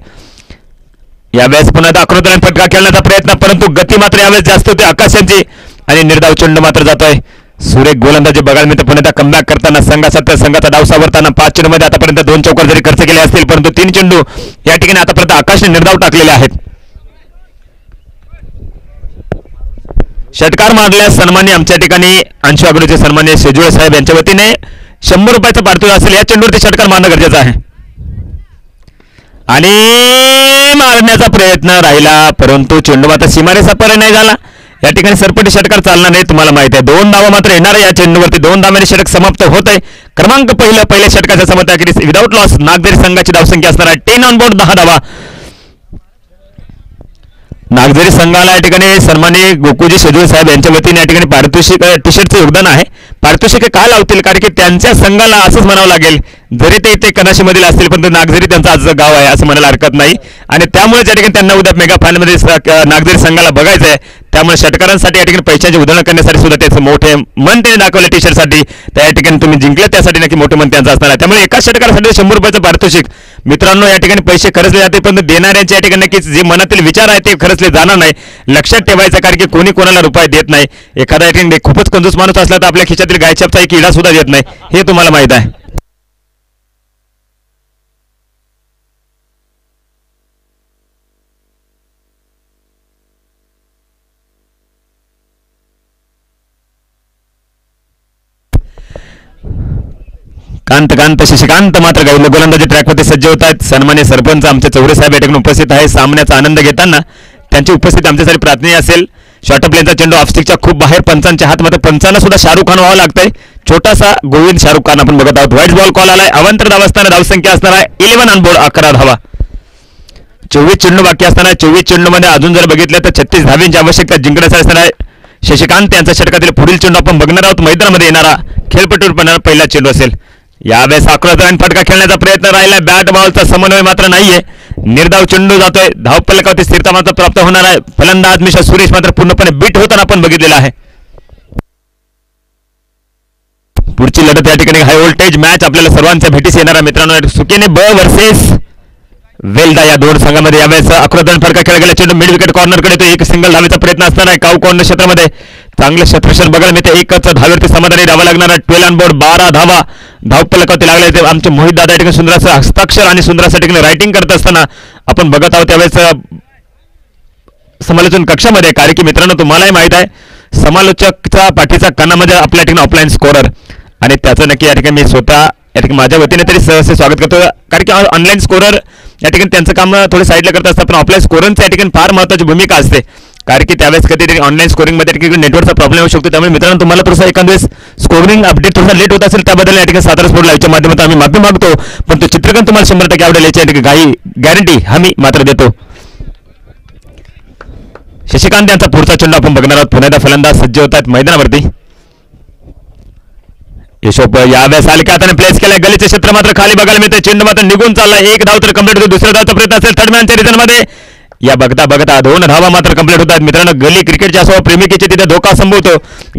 Speaker 3: यावेळेस पुन्हा आकृतीने फटका खेळण्याचा प्रयत्न, परंतु गती मात्र यावेळेस जास्त होती आकाश यांची आणि निर्धाव चेंडू मात्र जातोय. सुरेख गोलंदाजी बघायला मिळते. पुन्हा कमबॅक करताना संघाचा डाव सावरताना 5 चेंडूमध्ये आतापर्यंत 2 चौकार जरी खर्च केले असतील, परंतु 3 चेंडू या ठिकाणी आतापर्यंत आकाशने निर्धाव टाकलेले आहेत. षटकार मारल्यास सन्मान्य आमच्या ठिकाणी 80 अग्रचे सन्मान्य शेजोळे साहेब यांच्या वतीने 100 रुपयाचं पारितोषिक असेल. या चेंडूवरती षटकार मारणं गरजेचं आहे आणि मारण्याचा प्रयत्न राहिला, परंतु चेंडू मात्र सीमारेषा पार नाही झाला. या ठिकाणी सरपटी षटकार चालणार नाही. तुम्हाला माहिती आहे 2 धावा मात्र येणार आहे या चेंडूवरती. 2 धावांनी षटक समाप्त होत आहे. क्रमांक पहिल्या षटकाच्या समताखेरीस विदाऊट लॉस नागझरी संघाची धावसंख्या असणार आहे 10 ऑन बोर्ड 10 धावा. नागझरी संघाला या ठिकाणी सन्माननीय गोकुळजी शेजोळे साहेब यांच्या वतीने या ठिकाणी पारितोषिक टी शर्टचं योगदान आहे. पारितोषिक का लावतील, कारण की त्यांच्या संघाला असंच म्हणावं लागेल, जरी ते इथे कनाशीमधील असतील पण नागझरी त्यांचं आजचं गाव आहे असं म्हणायला हरकत नाही. आणि त्यामुळे या ठिकाणी त्यांना उद्या मेगा फायनलमध्ये नागझरी संघाला बघायचं आहे. त्यामुळे षटकारांसाठी या ठिकाणी पैशांची उधळण करण्यासाठी सुद्धा त्याचं मोठे मन त्यांनी दाखवलं टी शर्टसाठी. त्या या ठिकाणी तुम्ही जिंकले त्यासाठी नक्की मोठे मन त्यांचं असणार आहे. त्यामुळे एका षटकारासाठी 100 रुपयाचं पारितोषिक. मित्रांनो या ठिकाणी पैसे खर्चले जाते, पण देणाऱ्यांच्या या ठिकाणी नक्कीच जे मनातील विचार आहे ते खर्चले जाणार नाही. लक्षात ठेवायचं, कारण की कोणी कोणाला रुपये देत नाही. एखादा या ठिकाणी खूपच कंजूस माणूस असला तर आपल्या खिशातील गायछापचा एक किडा सुद्धा देत नाही, हे तुम्हाला माहित आहे. कांत शशिकांत मात्र गोलंदाजी ट्रॅकवरती सज्ज होत आहेत. सन्मान्य सरपंच आमचे चौरे साहेब या ठिकाणी उपस्थित आहे. सामन्याचा आनंद घेताना त्यांची उपस्थिती आमच्यासाठी प्रार्थनीय असेल. शॉर्ट प्लेनचा चेंडू ऑफस्टिकच्या खूप बाहेर पंचांच्या हातमध्ये. पंचांना सुद्धा शाहरुख खान व्हावं लागतंय. छोटासा गोविंद शाहरुख खान आपण बघत आहोत. व्हाईट बॉल कॉल आलाय. अवंतर धाव असताना धावसंख्या असणार आहे 11 ऑन बोर्ड 11 धावा. 24 चेंडू बाकी असताना 24 चेंडूमध्ये अजून जर बघितलं तर 36 धावेंची आवश्यकता जिंकण्यासाठी असणार आहे. शशिकांत यांच्या षटकातील पुढील चेंडू आपण बघणार आहोत. मैदानामध्ये येणारा खेळपट्टूपणा पहिला चेंडू असेल. यावेळेस आक्रमक फटका खेळण्याचा प्रयत्न राहिला, बॅट बॉलचा समन्वय मात्र नाहीये. निर्धाव चेंडू जातोय, धावफलकावरती स्थिरता मात्र प्राप्त होणार आहे. फलंदाज मिस्टर सुरेश मात्र पूर्णपणे बीट होताना आपण बघितलेला आहे. पुढची लढत या ठिकाणी हाय व्होल्टेज मॅच आपल्याला सर्वांच्या भेटीस येणार आहे मित्रांनो. सुकेने ब वर्सेस वेल्डा या दोन संघामध्ये यावेळेस आक्रमक फटका खेळला गेला. चेंडू मिड विकेट कॉर्नरकडे तो एक सिंगल धावेचा प्रयत्न असणार आहे. काऊ कॉर्नर क्षेत्रामध्ये चांगलं क्षेत्ररक्षण बघायला मिळते. एकच धावेवरती समाधानी धावा लागणार आहे. 12 ऑन बोर्ड 12 धावा धावफलकावरती लागले. ते आमचे मोहित दादा या ठिकाणी सुंदर असं हस्ताक्षर आणि सुंदर असं ठिकाणी रायटिंग करत असताना आपण बघत आहोत त्यावेळेस समालोचन कक्षामध्ये. कारण की मित्रांनो तुम्हालाही माहित आहे समालोचकचा पाठीचा कानामध्ये आपल्या ठिकाणी ऑफलाईन स्कोरर आणि त्याचं नक्की या ठिकाणी मी स्वतः या ठिकाणी माझ्या वतीने तरी सहज स्वागत करतो. कारण की ऑनलाईन स्कोरर या ठिकाणी त्यांचं काम थोडे साईडला करत असतात, पण ऑफलाईन स्कोररच्या या ठिकाणी फार महत्त्वाची भूमिका असते. कारण की त्यावेळेस कधीतरी ऑनलाईन स्कोरिंगमध्ये नेटवर्कचा प्रॉब्लेम होऊ शकतो. त्यामुळे मित्रांनो तुम्हाला थोडंसं एखाद्या वेळेस स्कोरिंग अपडेट थोडा लेट होत असेल त्याबद्दल या ठिकाणी सातारा स्पोर्ट लाईव्हच्या माध्यमातून आम्ही माफी मागतो. पण तो चित्रकन तुम्हाला 100% आवडेल याची या ठिकाणी काही गॅरंटी आम्ही मात्र देतो. शशिकांत यांचा पुढचा चेंडू आपण बघणार आहोत. पुन्हा एकदा फलंदाज सज्ज होत आहेत मैदानावरती. यशोप यावेळेस हलक्या हाताने प्लेस केलाय. गलीचे क्षेत्र मात्र खाली बघायला मिळते. चेंडू मात्र निघून चाललाय. एक धाव तर कंप्लीट होतो. दुसऱ्या धावचा प्रयत्न असेल थर्ड मॅनच्या रिझनमध्ये. या बघता बघता 2 धावा मात्र कंप्लीट होतात मित्रांनो. गली क्रिकेटच्या असो प्रेमिकेचे तिथे धोका संभवतो.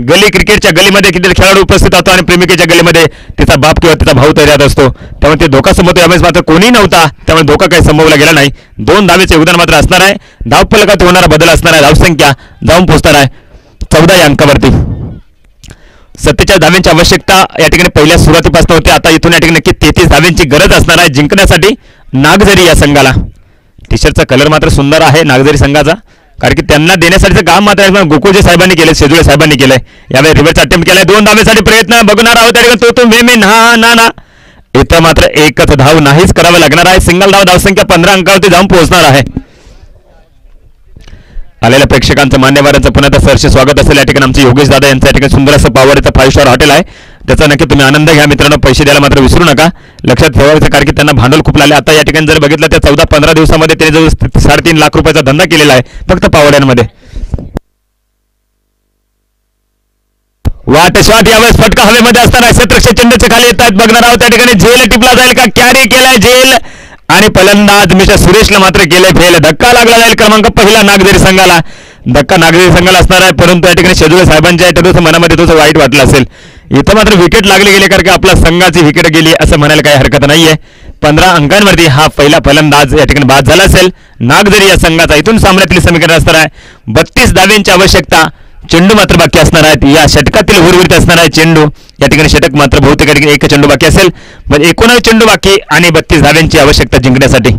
Speaker 3: गली क्रिकेटच्या गलीमध्ये किती खेळाडू उपस्थित असतो आणि प्रेमिकेच्या गलीमध्ये तिचा बाप किंवा तिचा भाऊ तयार असतो, त्यामुळे ते धोका संभवतो. यावेळेस मात्र कोणी नव्हता त्यामुळे धोका काही संभवला गेला नाही. 2 धावेचे योगदान मात्र असणार आहे. धावफलकात होणारा बदल असणार आहे. धावसंख्या जाऊन पोहोचणार आहे 14 या अंकावरती. 47 धाव्यांची आवश्यकता या ठिकाणी पहिल्या सुरुवातीपासून होती. आता इथून या ठिकाणी नक्की 33 धाव्यांची गरज असणार आहे जिंकण्यासाठी नागझरी या संघाला. टी शर्टचा कलर मात्र सुंदर आहे नागझरी संघाचा. कारण की त्यांना देण्यासाठीचं काम मात्र गोकुळजे साहेबांनी केले, शेजुळे साहेबांनी केलंय. यावेळी रिव्हर्स अटेम्प्ट केलाय. 2 धावेसाठी प्रयत्न बघणार आहोत. त्या ठिकाणी तो मे ना इथं मात्र एकच धाव नाहीच करावं लागणार आहे. सिंगल धावसंख्या 15 अंकावरती जाऊन पोहोचणार आहे. आलेल्या प्रेक्षकांचं मान्यवरांचं पुन्हा एकदा सरसे स्वागत असेल. या ठिकाणी आमचे योगेश दादा यांचं या ठिकाणी सुंदर असं पावरचं 5 स्टार हॉटेल आहे. त्याचा नक्की तुम्ही आनंद घ्या मित्रांनो. पैसे द्यायला मात्र विसरू नका. लक्षात ठेवायचं कारण की त्यांना भांडवल खूप लागले. आता या ठिकाणी जर बघितलं तर 14-15 दिवसामध्ये त्यांनी जवळ 3.5 लाख रुपयाचा धंदा केलेला आहे फक्त पावड्यांमध्ये. वाट यावेळेस फटका हवेमध्ये असताना क्षेत्ररक्षक चेंडूचे खाली येत आहेत. बघणार आहोत त्या ठिकाणी झेल टिपला जाईल का, कॅरी केलाय झेल आणि फलंदाज मिस्टर सुरेशला मात्र केले फेल. धक्का लागला जाईल क्रमांक पहिला नागझरी संघाला. धक्का नागझरी संघाला असणार आहे, परंतु या ठिकाणी शेजुळे साहेबांच्या थोडंसं मनामध्ये थोडंसं वाईट वाटलं असेल. इथं मात्र विकेट लागली गेली कारण की आपल्या संघाची विकेट गेली असं म्हणायला काही हरकत नाहीये. 15 अंकांवरती हा पहिला फलंदाज या ठिकाणी बाद झाला असेल नागझरी या संघाचा. इथून सामन्यातील समीकरण असणार आहे 32 धाव्यांची आवश्यकता. चेंडू मात्र बाकी असणार आहेत. या षटकातील हुरहुरीत असणार आहे चेंडू. या ठिकाणी षटक मात्र बहुतेक या ठिकाणी 1 चेंडू बाकी असेल. म्हणजे 19 चेंडू बाकी आणि 32 धाव्यांची आवश्यकता जिंकण्यासाठी.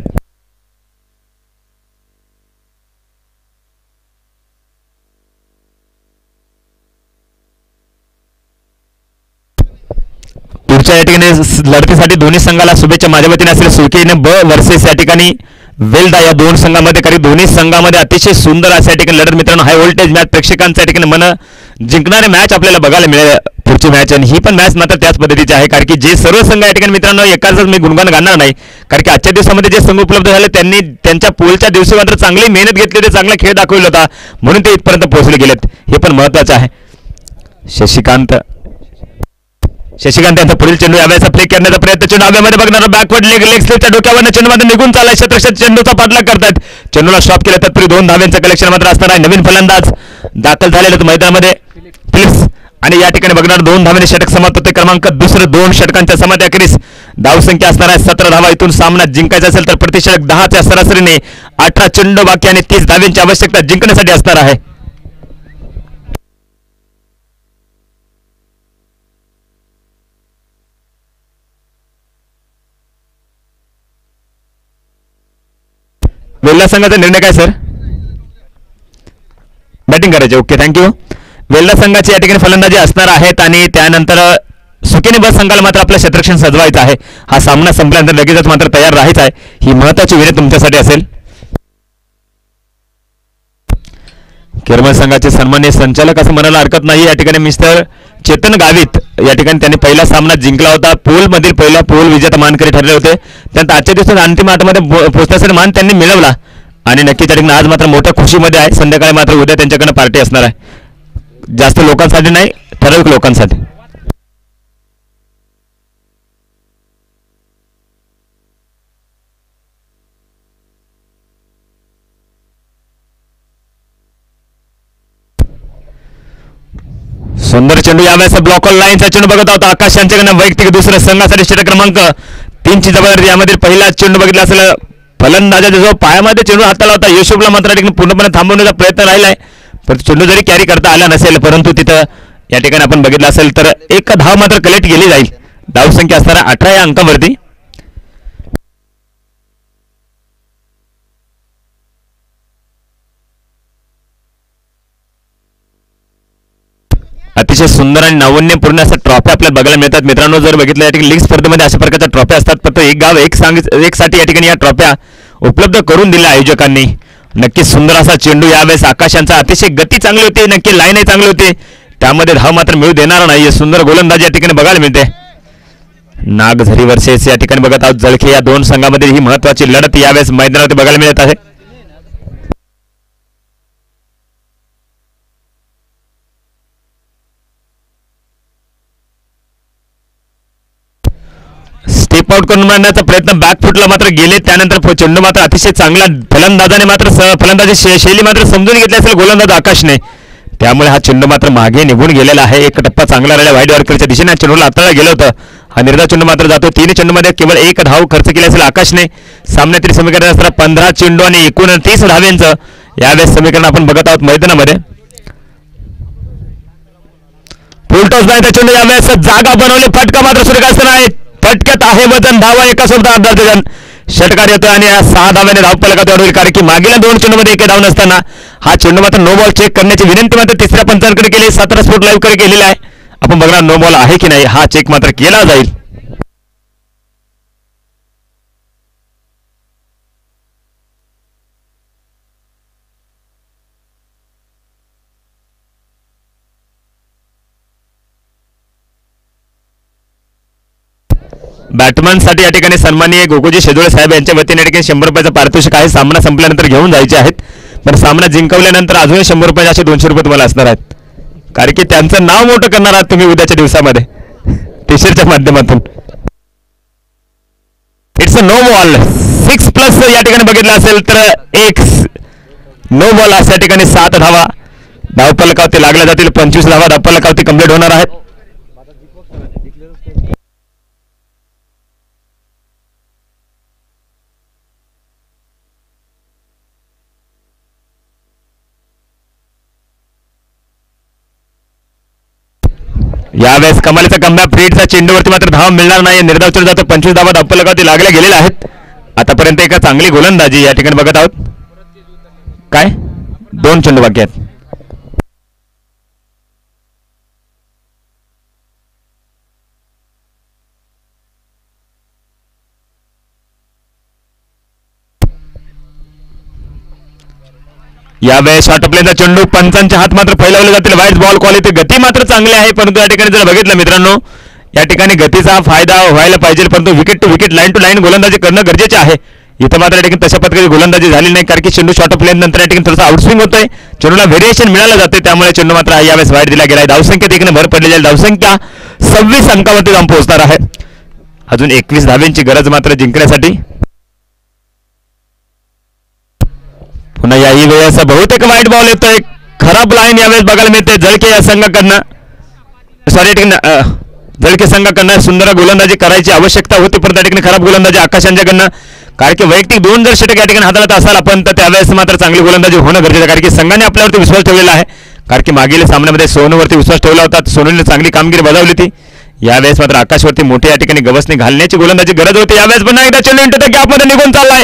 Speaker 3: पुढच्या या ठिकाणी लढतीसाठी दोन्ही संघाला शुभेच्छा माझ्या वतीने असेल. सुकेने ब वर्सेस या ठिकाणी वेल्डा या 2 संघामध्ये कारण दोन्ही संघामध्ये अतिशय सुंदर अशा ठिकाणी लढत मित्रांनो. हाय व्होल्टेज मॅच प्रेक्षकांच्या ठिकाणी मन जिंकणारे मॅच आपल्याला बघायला मिळेल पुढची मॅच. आणि ही पण मॅच मात्र त्याच पद्धतीची आहे कारण की जे सर्व संघ या ठिकाणी मित्रांनो एकाच मी गुणगान घालणार नाही कारण की आजच्या दिवसामध्ये जे संघ उपलब्ध झाले त्यांनी त्यांच्या पोलच्या दिवशी मात्र चांगली मेहनत घेतली होती, चांगला खेळ दाखवला होता म्हणून ते इथपर्यंत पोहोचले गेलेत. हे पण महत्त्वाचं आहे. शशिकांत यांचा पुढील चेंडू यावेळेस प्ले करण्याचा प्रयत्न. चेंडू हवेमध्ये बघणार बॅकवर्ड लेग स्लिपच्या डोक्यावर चेंडूमध्ये निघून चाललाय. क्षेत्ररक्षक चेंडूचा पाठलाग करतात. चेंडूला स्टॉप केला तत्पूर्वी 2 धाव्यांचं कलेक्शन मात्र असणार आहे. नवीन फलंदाज दाखल झालेले मैदानामध्ये फिलिप्स आणि या ठिकाणी बघणार 2 धाव्याने षटक समाप्त होते. क्रमांक दुसरं 2 षटकांच्या समाप्तीअखेरीस धावसंख्या असणार आहे 17 धावा. इथून सामना जिंकायचा असेल तर प्रति षटक 10च्या सरासरीने 18 चेंडू बाकी आणि 30 धाव्यांची आवश्यकता जिंकण्यासाठी असणार आहे. वेल्ला संघाचा निर्णय काय सर? बॅटिंग करायचे. Okay thank you. वेल्ला संघाची या ठिकाणी फलंदाजी असणार आहेत आणि त्यानंतर सुकेने बस संघाला मात्र आपलं क्षेत्ररक्षण सजवायचं आहे. हा सामना संपल्यानंतर लगेचच मात्र तयार राहायचा आहे. ही महत्त्वाची विनंती तुमच्यासाठी असेल. केरमल संघाचे सन्माननीय संचालक असं म्हणायला हरकत नाही या ठिकाणी मिस्टर चेतन गावित या ठिकाणी त्यांनी पहिला सामना जिंकला होता. पोलमधील पहिला पोल विजेता मानकरी ठरले होते. त्यानंतर आजच्या दिवसात अंतिम आठमध्ये पोहोचण्यासाठी मान त्यांनी मिळवला आणि नक्की त्या ठिकाणी आज मात्र मोठ्या खुशीमध्ये आहे. संध्याकाळी मात्र उद्या त्यांच्याकडे पार्टी असणार आहे. जास्त लोकांसाठी नाही, ठराविक लोकांसाठी. सुंदर चेंडू यावेळेस ब्लॉकर लाईनचा चेंडू बघत आहोत. आकाश यांच्याकडनं वैयक्तिक दुसऱ्या संघासाठी षटक क्रमांक 3ची जबाबदारी. यामध्ये पहिला चेंडू बघितला असेल फलंदाजाच्या जो पायामध्ये चेंडू हाताला होता यशोबला मात्र ठिकाणी पूर्णपणे थांबवण्याचा प्रयत्न राहिलाय, पण चेंडू जरी कॅरी करता आला नसेल परंतु तिथं या ठिकाणी आपण बघितलं असेल तर एक धाव मात्र कलेक्ट केली जाईल. धावसंख्या असणारा 18 या अंकावरती. अतिशय सुंदर आणि नाविन्यपूर्ण अशा ट्रॉफी आपल्याला बघायला मिळतात मित्रांनो. जर बघितलं या ठिकाणी लीग स्पर्धेमध्ये अशा प्रकारच्या ट्रॉफ्या असतात, फक्त एक गाव एक साठी या ठिकाणी या ट्रॉफ्या उपलब्ध करून दिल्या आयोजकांनी. नक्कीच सुंदर असा चेंडू यावेळेस आकाशांचा. अतिशय गती चांगली होती, नक्की लाईनही चांगली होती, त्यामध्ये धाव मात्र मिळू देणार नाही. सुंदर गोलंदाजी या ठिकाणी बघायला मिळते. नागझरी वर्सेस या ठिकाणी बघत आहोत जळखे. या दोन संघामध्ये ही महत्वाची लढत यावेळेस मैदानावरती बघायला मिळत आहे. स्टेप आउट करून मारण्याचा प्रयत्न बॅकफुटला मात्र गेले, त्यानंतर चेंडू मात्र अतिशय चांगला फलंदाजाने मात्र फलंदाजी शैली मात्र समजून घेतली असेल गोलंदाज आकाशने, त्यामुळे हा चेंडू मात्र मागे निघून गेलेला आहे. एक टप्पा चांगला राहिला वाईड वॉर्करच्या दिशेने चेंडूला हाताळला गेलं होतं. हा निर्धाव चेंडू मात्र जातो. 3 चेंडूमध्ये केवळ 1 धाव खर्च केली असेल आकाशने. सामन्यातील समीकरण असताना 15 चेंडू आणि 29 धाव्यांचं यावेळेस समीकरण आपण बघत आहोत मैदानामध्ये. फुलटॉस नाही तर चेंडू यावेळेस जागा बनवली, फटका मात्र सूर्यकांत आहे. फटक्यात आहे वजन, धावा एका सोबत अर्धा डझन. षटकार येतो आणि 6 धाव्याने धाव फलकात वाढवली, कारण की मागील 2 चेंडूमध्ये 1 धाव नसताना हा चेंडू मात्र नो बॉल चेक करण्याची विनंती मात्र तिसऱ्या पंचांकडे केली. 17 स्पोर्ट लाईव्ह कडे केलेला आहे. आपण बघणार नो बॉल आहे की नाही, हा चेक मात्र केला जाईल. बॅटमॅनसाठी या ठिकाणी सन्माननीय गोकुजी शेजोळे साहेब यांच्या वतीने या ठिकाणी 100 रुपयाचं पारितोषिक आहे. सामना संपल्यानंतर घेऊन जायचे आहेत, पण सामना जिंकवल्यानंतर अजूनही 100 रुपये असे 200 रुपये तुम्हाला असणार आहेत, कारण की त्यांचं नाव मोठं करणार आहात तुम्ही उद्याच्या दिवसामध्ये टी शर्टच्या माध्यमातून. It's a no ball. 6+ या ठिकाणी बघितलं असेल तर एक नो बॉल अशा ठिकाणी 7 धावा धावफलकावरती लागल्या जातील. 25 धावा धावफलकावरती कंप्लीट होणार आहेत. यावेळेस कमालीचा कमबॅक फ्रीडचा चेंडूवरती मात्र धाव मिळणार नाही. निर्धाव चेंडू जातो. 25 धावा धावफलकावरती लागल्या गेलेल्या आहेत. आतापर्यंत एका चांगली गोलंदाजी या ठिकाणी बघत आहोत. काय 2 चेंडू बाकी आहेत. यावेळेस शॉर्ट प्लेचा चेंडू पंचांच्या हात मात्र फैलावले जातील. वाईट बॉल क्वालिटी, गती मात्र चांगली आहे, परंतु या ठिकाणी जर बघितलं मित्रांनो या ठिकाणी गतीचा फायदा व्हायला पाहिजे, परंतु wicket to wicket line to line गोलंदाजी करणं गरजेचे आहे. इथं मात्र या ठिकाणी तशा पद्धतीची गोलंदाजी झाली नाही, कारण की चेंडू शॉर्ट प्लेन नंतर या ठिकाणी थोडासा आउटस्विंग होतोय, चेंडूला व्हेरिएशन मिळालं जाते, त्यामुळे चेंडू मात्र यावेळेस वाईट दिला गेला आहे. धावसंख्येत इकडे भर पडलेली आहे. धावसंख्या 26 अंकावरती जाऊन पोहोचणार आहे. अजून 21 धाव्यांची गरज मात्र जिंकण्यासाठी. पुन्हा याही वेळेस बहुतेक वाईट बॉल येतोय. खराब लाईन यावेळेस बघायला मिळते जळके या संघाकडनं. जळके संघाकडनं सुंदर गोलंदाजी करायची आवश्यकता होती, पण त्या ठिकाणी खराब गोलंदाजी आकाशांच्याकडनं, कारण की वैयक्तिक 2 जर षटक या ठिकाणी हाताळत असाल आपण तर त्यावेळेस मात्र चांगली गोलंदाजी होणं गरजेचं आहे, कारण की संघाने आपल्यावरती विश्वास ठेवलेला आहे, कारण की मागील सामन्यामध्ये सोनूवरती विश्वास ठेवला होता. सोनूने चांगली कामगिरी बजावली होती. यावेळेस मात्र आकाशवरती मोठी या ठिकाणी गवसणी घालण्याची गोलंदाजी गरज होती. यावेळेस पुन्हा एकदा चेंडू इंटू द गॅपमध्ये निघून चाललाय.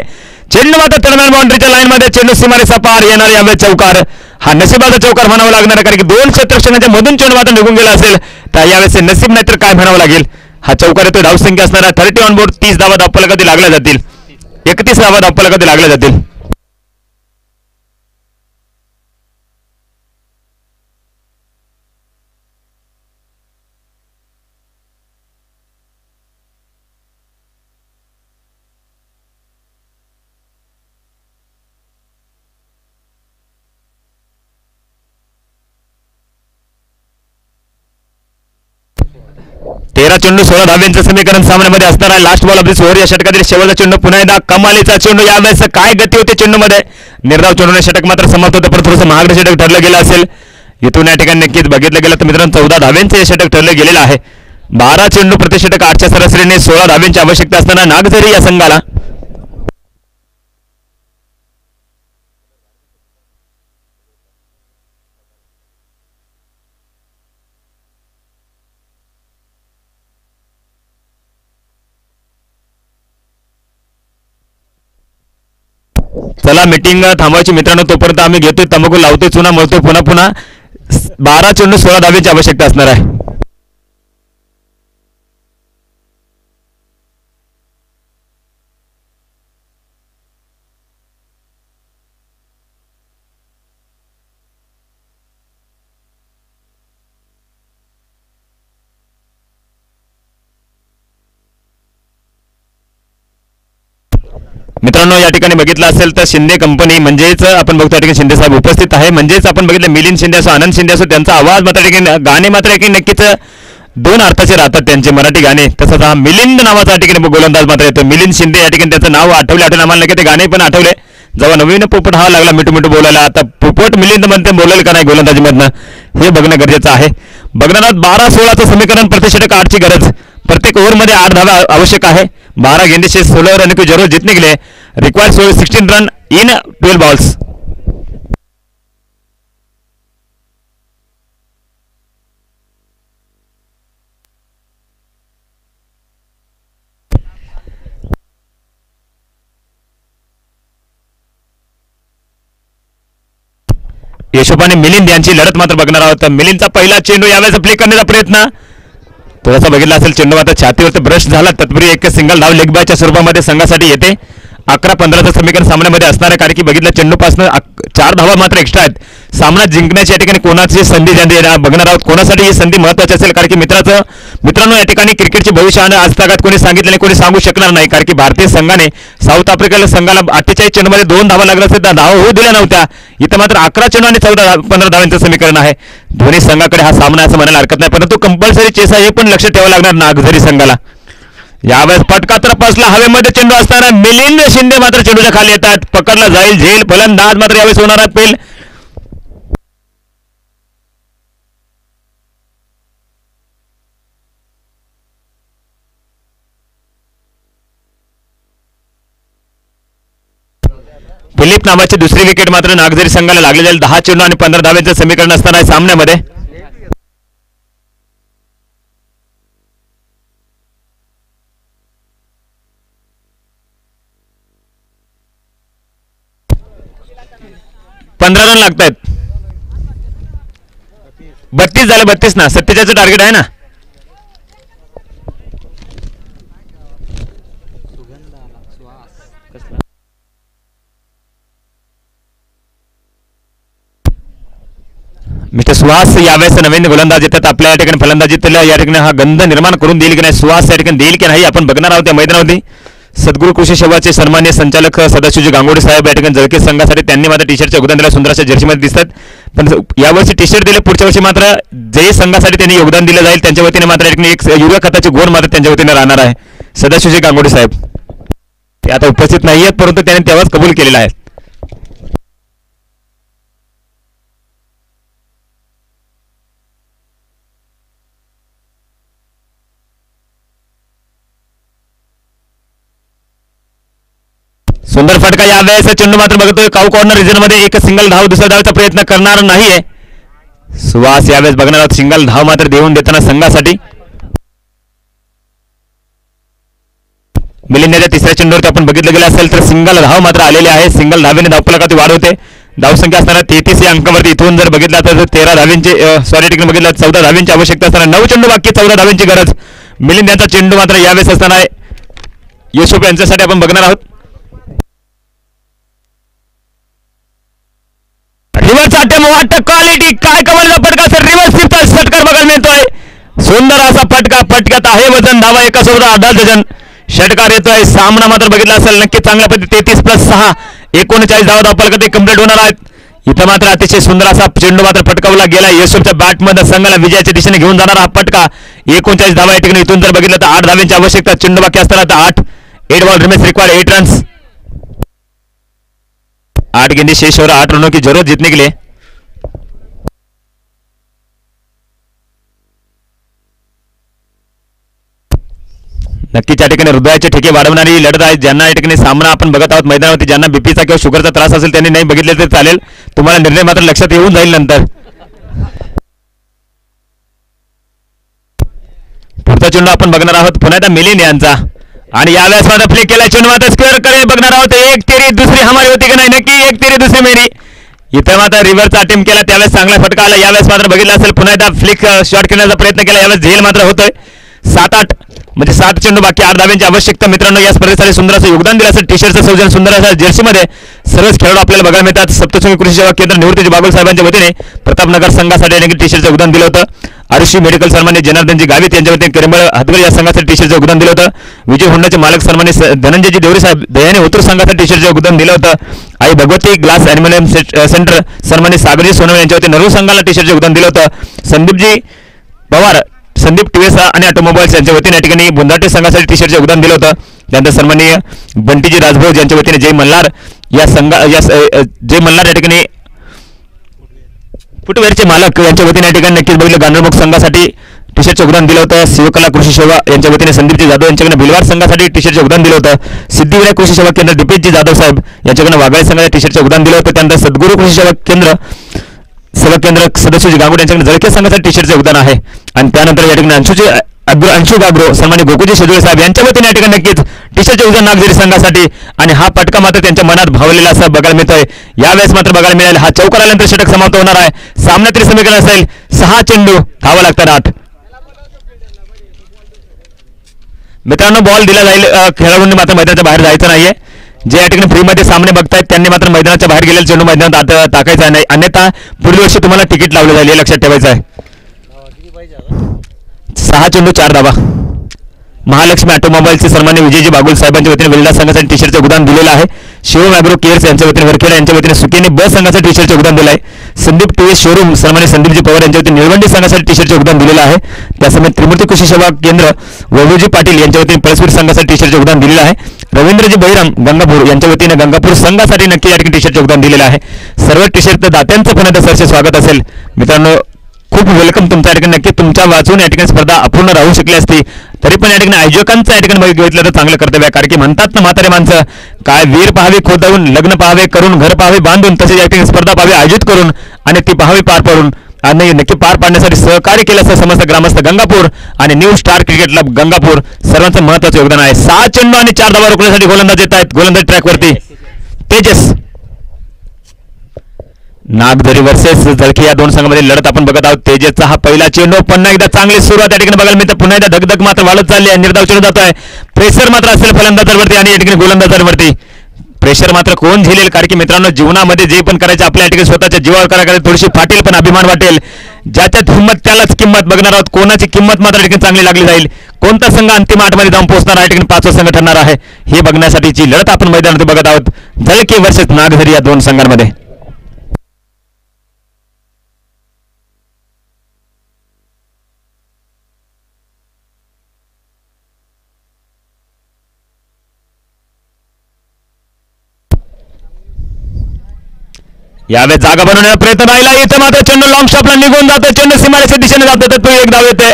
Speaker 3: चेंडू मात्र दरम्यान बाउंड्रीच्या लाईनमध्ये चेंडू सीमारेषा पार येणार. यावेळेस चौकार, हा नशिबाचा चौकार म्हणावा लागणार, कारण की 2 क्षेत्ररक्षणाच्या मधून चेंडू मात्र निघून गेला असेल तर यावेळेस नसीब नाही तर काय म्हणावं लागेल. हा चौकार येतो. धावसंख्या असणारा 30 ऑन बोर्ड. 30 धावा धावफलकावरती लागल्या जातील. 31 धावा धावफलकावरती लागल्या जातील. चेंडू 16 धाव्यांचं समीकरण सामन्यामध्ये असणार आहे. Last ball of this over या षटकातील शेवटचा चेंडू. पुन्हा एकदा कमालीचा चेंडू. यावेळेस काय गती होते चेंडूमध्ये. निर्धाव चेंडूने षटक मात्र समाप्त होतं, पण थोडंसं महागडं षटक ठरलं गेलं असेल. इथून या ठिकाणी नक्कीच बघितलं गेलं तर मित्रांनो 14 धाव्यांचे षटक ठरले गेलेलं आहे. 12 चेंडू प्रति षटक 8च्या सरासरीने 16 धाव्यांची आवश्यकता असताना नागझरी या संघाला चला मीटिंग थांबवायची मित्रांनो. तोपर्यंत आम्ही घेतोय तंबाखू, लावतोय चुना, मळतोय पुन्हा पुन्हा. 12 चेंडू 16 धाव्यांची आवश्यकता असणार आहे. मित्रांनो या ठिकाणी बघितलं असेल तर शिंदे कंपनी म्हणजेच आपण बघतो या ठिकाणी शिंदे साहेब उपस्थित आहे. म्हणजेच आपण बघितलं मिलिंद शिंदे असो, आनंद शिंदे असो, त्यांचा आवाज मात्र ठिकाणी गाणे मात्र ठिकाणी नक्कीच 2 अर्थाचे राहतात त्यांचे मराठी गाणे. तसंच हा मिलिंद नावाचा या ठिकाणी गोलंदाज मात्र येतो. मिलिंद शिंदे या ठिकाणी त्याचं नाव आठवले आम्हाला नक्की ते गाणे पण आठवले. जेव्हा नवीन पोपट हा लागला मिठू मिठू बोलायला, आता पोपट मिलिंद म्हणते बोलेल का नाही गोलंदाजीमधनं हे बघणं गरजेचं आहे. बघणार 12-16चं समीकरण प्रति षटक 8ची गरज. प्रत्येक ओव्हरमध्ये 8 धावा आवश्यक आहे. 12 गेंदे से 16 रन की जरूर जीतने के लिए रिक्वायर्ड 16 रन इन 12 बॉल्स. यशोपाने मिलिंद यांची लढत मात्र बघणार आहोत. मिलिंदचा पहिला चेंडू यावेळेस प्ले करण्याचा प्रयत्न थोडासा बघितला असेल. चेंडू मात्र छातीवरती ब्रश झाला. तत्पूर्वी एक सिंगल धाव लेग बायच्या स्वरूपामध्ये संघासाठी येते. 11-15चं समीकरण सामन्यामध्ये असणार आहे, कारण की बघितलं चेंडूपासून 4 धावा मात्र एक्स्ट्रा आहेत. सामना जिंकण्याची या ठिकाणी कोणाची संधी बघणार आहोत. कोणासाठी ही संधी महत्त्वाची असेल, कारण की मित्रांनो या ठिकाणी क्रिकेटचे भविष्य आणि आजतागात कोणी सांगितलं नाही, कोणी सांगू शकणार नाही. कारण की भारतीय संघाने साऊथ आफ्रिकेला संघाला 48 चेंडूमध्ये 2 धावा लागल्या असतील तर धावा होऊ दिल्या नव्हत्या. इथं मात्र 11 चेंडू आणि 15 धावांचं समीकरण आहे. दोन्ही संघाकडे हा सामना असं म्हणायला हरकत नाही, परंतु कंपल्सरी चेस आहे हे पण लक्ष ठेवावं लागणार नागझरी संघाला. यावेळेस फटका तर पासला हवेमध्ये चेंडू असताना मिलिंद शिंदे मात्र चेंडूच्या खाली येतात. पकडला जाईल झेल. फलंदाज मात्र यावेळेस होणार आहे पेल. फिलिप नावाची दुसरी विकेट मात्र नागझरी संघाला लागली जाईल. 10 चेंडू आणि 15 धाव्यांचं समीकरण असताना सामन्यामध्ये पंधरा रन लागत आहेत. 32 झाले. 32 ना 47चं टार्गेट आहे ना. मिस्टर सुहास यावेळेस नवीन गोलंदाज येतात आपल्या या ठिकाणी. फलंदाजीत या ठिकाणी हा गंध निर्माण करून देईल की नाही, सुहास या ठिकाणी देईल की नाही आपण बघणार आहोत. या मैदानावरती सद्गुरू कृषी सेवाचे सन्मान्य संचालक सदाशिवजी गांगोडे साहेब या ठिकाणी जळके संघासाठी त्यांनी मात्र टी शर्टचं योगदान दिलं. सुंदर अशा जर्सीमध्ये दिसतात. पण यावर्षी टी शर्ट दिले, पुढच्या वर्षी मात्र जे संघासाठी त्यांनी योगदान दिलं जाईल त्यांच्या वतीने मात्र एक युरिया खताची गोण मात्र त्यांच्या वतीने राहणार आहे. सदाशिवजी गांगोडे साहेब ते आता उपस्थित नाही आहेत, परंतु त्यांनी तेव्हाच कबूल केलेला आहे. सुंदर फटका यावेळेस चेंडू मात्र बघतोय काऊ कॉर्नर रिजन मध्ये. एक सिंगल धाव दुसऱ्या धावाचा प्रयत्न करणार नाहीये सुहास. यावेळेस बघणार आहोत सिंगल धाव मात्र देऊन देताना संघासाठी. मिलिंदच्या तिसऱ्या चेंडूवरती आपण बघितलं गेलं असेल तर सिंगल धाव मात्र आलेले आहे. सिंगल धावेने धावफलकाची वाढ होते. धावसंख्या असताना 33 या अंकावरती. इथून जर बघितला तर 13 धाव्यांची ठिकाणी बघितलं 14 धाव्यांची आवश्यकता असताना 9 चेंडू बाकी 14 धाव्यांची गरज. मिलिंद यांचा चेंडू मात्र यावेळेस असताना यशोप यांच्यासाठी आपण बघणार आहोत. रिव्हर्स अटेम्प्ट क्वालिटी काय कमालीचा फटका सर. रिव्हर्स स्वीपचा षटकार बघायला मिळतोय. सुंदर असा फटका. फटक्यात आहे वजन. धावा एका सोबत अर्धा डझन. षटकार येतोय. सामना मात्र बघितला असेल नक्की चांगल्या पद्धती. 33+6 39 धावा धावफलकात कंप्लीट होणार आहेत. इथं मात्र अतिशय सुंदर असा चेंडू मात्र फटकावला गेला. यशोपच्या बॅटमध्ये संघाला विजयाच्या दिशेने घेऊन जाणारा हा फटका. 39 धावा या ठिकाणी. इथून जर बघितलं तर 8 धाव्यांची आवश्यकता. चेंडू बाकी असताना तर 8 बॉल रिमेन्स रिक्वायर्ड 8 रन्स. 8 गेंदे शेष और 8 रनों की जरूरत जीतने के लिए. नक्कीच या ठिकाणी हृदयाचे ठेके वाढवणारी लढत आहे. ज्यांना या ठिकाणी सामना आपण बघत आहोत मैदानावरती, ज्यांना बीपीचा किंवा शुगरचा त्रास असेल त्यांनी नाही बघितले तर चालेल, तुम्हाला निर्णय मात्र लक्षात येऊन जाईल नंतर. पुढचा चेंडू आपण बघणार आहोत पुन्हा एकदा मिलिंद यांचा, आणि यावेळेस मात्र प्ले केला चेंडू मात्र स्क्वेअर कडे बघणार आहोत. एक तेरी दुसरी हमारी होती की नाही, नक्की एक तेरी दुसरी मेरी. इथं मात्र रिव्हरचा अटेम्प्ट केला, त्यावेळेस चांगला फटका आला. यावेळेस मात्र बघितलं असेल पुन्हा एकदा फ्लिक शॉट खेळण्याचा प्रयत्न केला, यावेळेस झेल मात्र होतोय. 7-8 म्हणजे 7 चेंडू बाकी, 8 धाव्यांची आवश्यकता. मित्रांनो या स्पर्धेसाठी सुंदर असं योगदान दिलं असेल, टी शर्टचं सौजन्य सुंदर असं जर्सीमध्ये सर्वच खेळाडू आपल्याला बघायला मिळतात. सप्तशृंगी कृषी सेवा केंद्र निवृत्तीजी बागुल साहेबांच्या वतीने प्रतापनगर संघासाठी टी शर्टचं योगदान दिलं होतं. आरुषी मेडिकल सन्मान्य जनार्दनजी गावित यांच्या वतीने करिंबळ हातगड या संघासाठी टी शर्टचं योगदान दिलं होतं. विजय होंडाचे मालक सन्मान्य धनंजयजी देवरे साहेब दयाने होतूर संघासाठी टी शर्टचं योगदान दिलं होतं. आई भगवती ग्लास ॲनिमल सेंटर सन्मान्य सागरजी सोनवणे यांच्या वतीने नरू संघाला टी शर्टचं योगदान दिलं होतं. संदीपजी पवार संदीप टीव्हीएस आणि ऑटोमोबाईल्स यांच्या वतीने या ठिकाणी बुंदाटे संघासाठी टी शर्टचं योगदान दिलं होतं. त्यानंतर सन्माननीय बंटीजी राजभोज यांच्या वतीने जय मल्हार जय मल्हार या ठिकाणी फुटवेअरचे मालक यांच्या वतीने या ठिकाणी नक्कीच बघितलं गांधीमुख संघासाठी टी शर्टचं योगदान दिलं होतं. शिवकला कृषी सेवा यांच्या वतीने संदीपजी जाधव यांच्याकडे भिलवार संघासाठी टी शर्टचं योगदान दिलं होतं. सिद्धिविनायक कृषी सेवा केंद्र दिपेशजी जाधव साहेब यांच्याकडे वाघाळे संघाच्या टी शर्टचं योगदान दिलं होतं. त्यानंतर सद्गुरू कृषी सेवा केंद्र सदस्यजी गांगुड यांच्याकडे जळके संघासाठी टी शर्टचं योगदान आहे. आणि त्यानंतर या ठिकाणी अंशू गाग्रो सन्मान्य गोकुजी शेजोळे साहेब यांच्या वतीने या ठिकाणी नक्कीच टी शर्टचं योगदान नागझरी संघासाठी, आणि हा पटका मात्र त्यांच्या मनात भावलेला असं बघायला मिळतोय. यावेळेस मात्र बघायला मिळेल हा चौकार आल्यानंतर षटक समाप्त होणार आहे. सामन्यातील समीकरण असेल 6 चेंडू धावा लागतात 8. मित्रांनो बॉल दिला जाईल, खेळाडूंनी मात्र मैदानाच्या बाहेर जायचं नाहीये. जे या ठिकाणी फ्रीमध्ये सामने बघतायत त्यांनी मात्र मैदानाच्या बाहेर गेलेला चेंडू मैदानात टाकायचा नाही, अन्यथा पुढील वर्षी तुम्हाला तिकीट लावलं जाईल हे लक्षात ठेवायचं आहे. 6 चेंडू 4 धावा. महालक्ष्मी ऑटोमोबाईलचे सन्मान्य विजयजी बागुल साहेबांच्या वतीने वेल्डा संघासाठी टी शर्टचं योगदान दिलेलं आहे. शिवम ॲग्रो केअर्स यांच्या वतीने वरखेडा यांच्या वतीने सुकेने बस संघासाठी टी शर्टचं योगदान दिलं आहे. संदीप टीव्हीएस शोरूम सन्मान्य संदीपजी पवार यांच्या वतीने निळवंडी संघासाठी टी शर्टचं योगदान दिलेलं आहे. त्यासमोर त्रिमूर्ती कृषी सेवा केंद्र वैभवजी पाटील यांच्या वतीने पळसवीर संघासाठी टी शर्टचं योगदान दिलेलं आहे. रवींद्रजी बहिराम गंगापूर यांच्या वतीने गंगापूर संघासाठी नक्की या ठिकाणी टी शर्टचं योगदान दिलेलं आहे. सर्व टी शर्ट दात्यांचं पुन्हा एकदा सरसे स्वागत असेल. मित्रांनो खूप वेलकम तुमच्या ठिकाणी, नक्की तुमच्या वाचून या ठिकाणी स्पर्धा अपूर्ण राहू शकली असती, तरी पण या ठिकाणी आयोजकांचं या ठिकाणी बघितलं तर चांगलं कर्तव्य आहे. कारण की म्हणतात ना म्हातारे माणसं, काय वीर पाहावे खोदावून, लग्न पाहावे करून, घर पाहावे बांधून, तसेच या ठिकाणी स्पर्धा पाहावी आयोजित करून आणि ती पाहावी पार पडून, आणि नक्की पार पाडण्यासाठी सहकार्य केलं असं समस्त ग्रामस्थ गंगापूर आणि new star cricket club Gangapur सर्वांचं महत्त्वाचं योगदान आहे. 6 चेंडू आणि 4 धावा रोखण्यासाठी गोलंदाज येत आहेत. गोलंदाज ट्रॅकवरती तेजस नागझरी वर्सेस जळके या दोन संघांमध्ये लढत आपण बघत आहोत. तेजसचा हा पहिला चेंडू, पुन्हा एकदा चांगली सुरुवात या ठिकाणी बघायला मिळते. पुन्हा एकदा धगधग मात्र वाढत चालली आहे. निर्धाव चेंडू जातोय, प्रेशर मात्र असेल फलंदाजांवरती आणि या ठिकाणी गोलंदाजांवरती. प्रेशर मात्र कोण झेलेल, कारण की मित्रांनो जीवनामध्ये जे पण करायचं आपल्या या ठिकाणी स्वतःच्या जीवावर करायला थोडीशी फाटेल पण अभिमान वाटेल. ज्याच्यात हिंमत त्यालाच किंमत बघणार आहोत. कोणाची किंमत मात्र ठिकाणी चांगली लागली जाईल, कोणता संघ अंतिम 8 मध्ये जाऊन पोहोचणार आहे, ठिकाणी 5वा संघ ठरणार आहे, हे बघण्यासाठीची लढत आपण मैदानात बघत आहोत. जळके वर्सेस नागझरी या दोन संघांमध्ये. यावेळेस जागा बनवण्याचा प्रयत्न राहिला, इथं मात्र चेंडू लॉंग शॉटला निघून जातो. चेंडू सीमारेषेच्या दिशेने जातो, तर तो 1 धाव येते.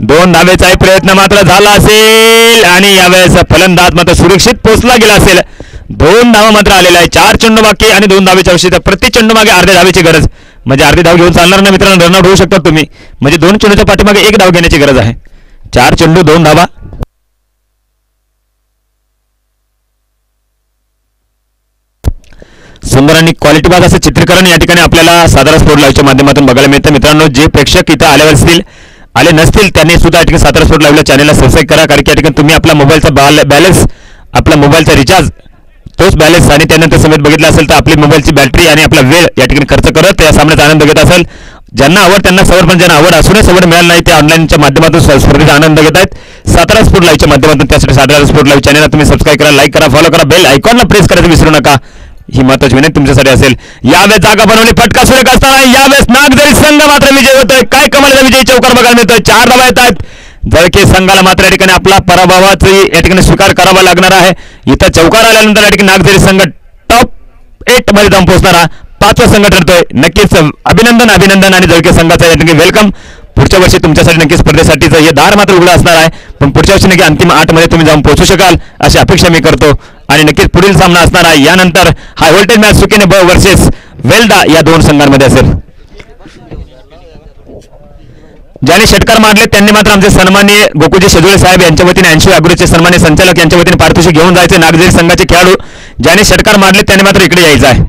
Speaker 3: 2 धावेचा प्रयत्न मात्र झाला असेल आणि यावेळेस फलंदाज मात्र सुरक्षित पोहोचला गेला असेल. 2 धावा मात्र आलेला आहे. 4 चेंडू बाकी आणि 2 धावेची आवश्यकता. प्रति चेंडू मागे अर्ध्या धावेची गरज, म्हणजे अर्धी धाव घेऊन चालणार नाही मित्रांनो, रनआउट होऊ शकतात तुम्ही. म्हणजे 2 चेंडूच्या पाठीमागे 1 धाव घेण्याची गरज आहे. 4 चेंडू 2 धावा. सुंदर आणि क्वालिटीबाज असं चित्रीकरण या ठिकाणी आपल्याला सातारा स्पोर्ट लाईव्हच्या माध्यमातून बघायला मिळतं. मित्रांनो जे प्रेक्षक इथं आले नसतील त्यांनी सुद्धा या ठिकाणी सातारा स्पोर्ट लाईव्हला चॅनलला सबस्क्राईब करा. कारण की या ठिकाणी तुम्ही आपला मोबाईलचा बॅलन्स, आपला मोबाईलचा रिचार्ज, तोच बॅलन्स आणि त्यानंतर समेत बघितला असेल तर आपली मोबाईलची बॅटरी आणि आपला वेळ या ठिकाणी खर्च करत या सामन्याचा आनंद घेत असेल. ज्यांना आवड त्यांना सवड, पण ज्यांना आवड असूनही सवड मिळाली नाही ते ऑनलाईनच्या माध्यमातून स्पर्धेचा आनंद घेत आहेत सातारा स्पोर्ट लाईव्हच्या माध्यमातून. त्यासाठी सातारा स्पोर्ट लाईव्ह चॅनलला तुम्ही सबस्क्राईब करा, लाईक करा, फॉलो करा, बेल आयकॉनला प्रेस करायचं विसरू नका. ही महत्वाची विनंती तुमच्यासाठी असेल. यावेळेस जागा बनवली, फटका सुरेख असताना यावेळेस नागझरी संघ मात्र विजय होतोय. काय कमालीचा विजय चौकार बघायला मिळतोय. 4 धावा येत आहेत. जळके संघाला मात्र या ठिकाणी आपला पराभवाचा या ठिकाणी स्वीकार करावा लागणार आहे. इथं चौकार आल्यानंतर या ठिकाणी नागझरी संघ टॉप 8 मध्ये जाऊन पोहोचणारा 5वा संघ ठरतोय. नक्कीच अभिनंदन आणि जळके संघाचा या ठिकाणी वेलकम. पुढच्या वर्षी तुमच्यासाठी नक्की स्पर्धेसाठीचं हे दार मात्र उघडं असणार आहे. पण पुढच्या वर्षी नक्की अंतिम 8 मध्ये तुम्ही जाऊन पोहोचू शकाल अशी अपेक्षा मी करतो. आणि नक्कीच पुढील सामना असणार आहे यानंतर हाय व्होल्टेज मॅच सुकेने ब वर्सेस वेल्डा या 2 संघांमध्ये असेल. ज्यांनी षटकार मारले त्यांनी मात्र आमचे सन्माननीय गोकुळजी शेजुळे साहेब यांच्या वतीने 80 अग्रोचे सन्माननीय संचालक यांच्या वतीने पारितोषिक घेऊन जायचे. नागझरी संघाचे खेळाडू ज्यांनी षटकार मारले त्यांनी मात्र इकडे यायचं आहे.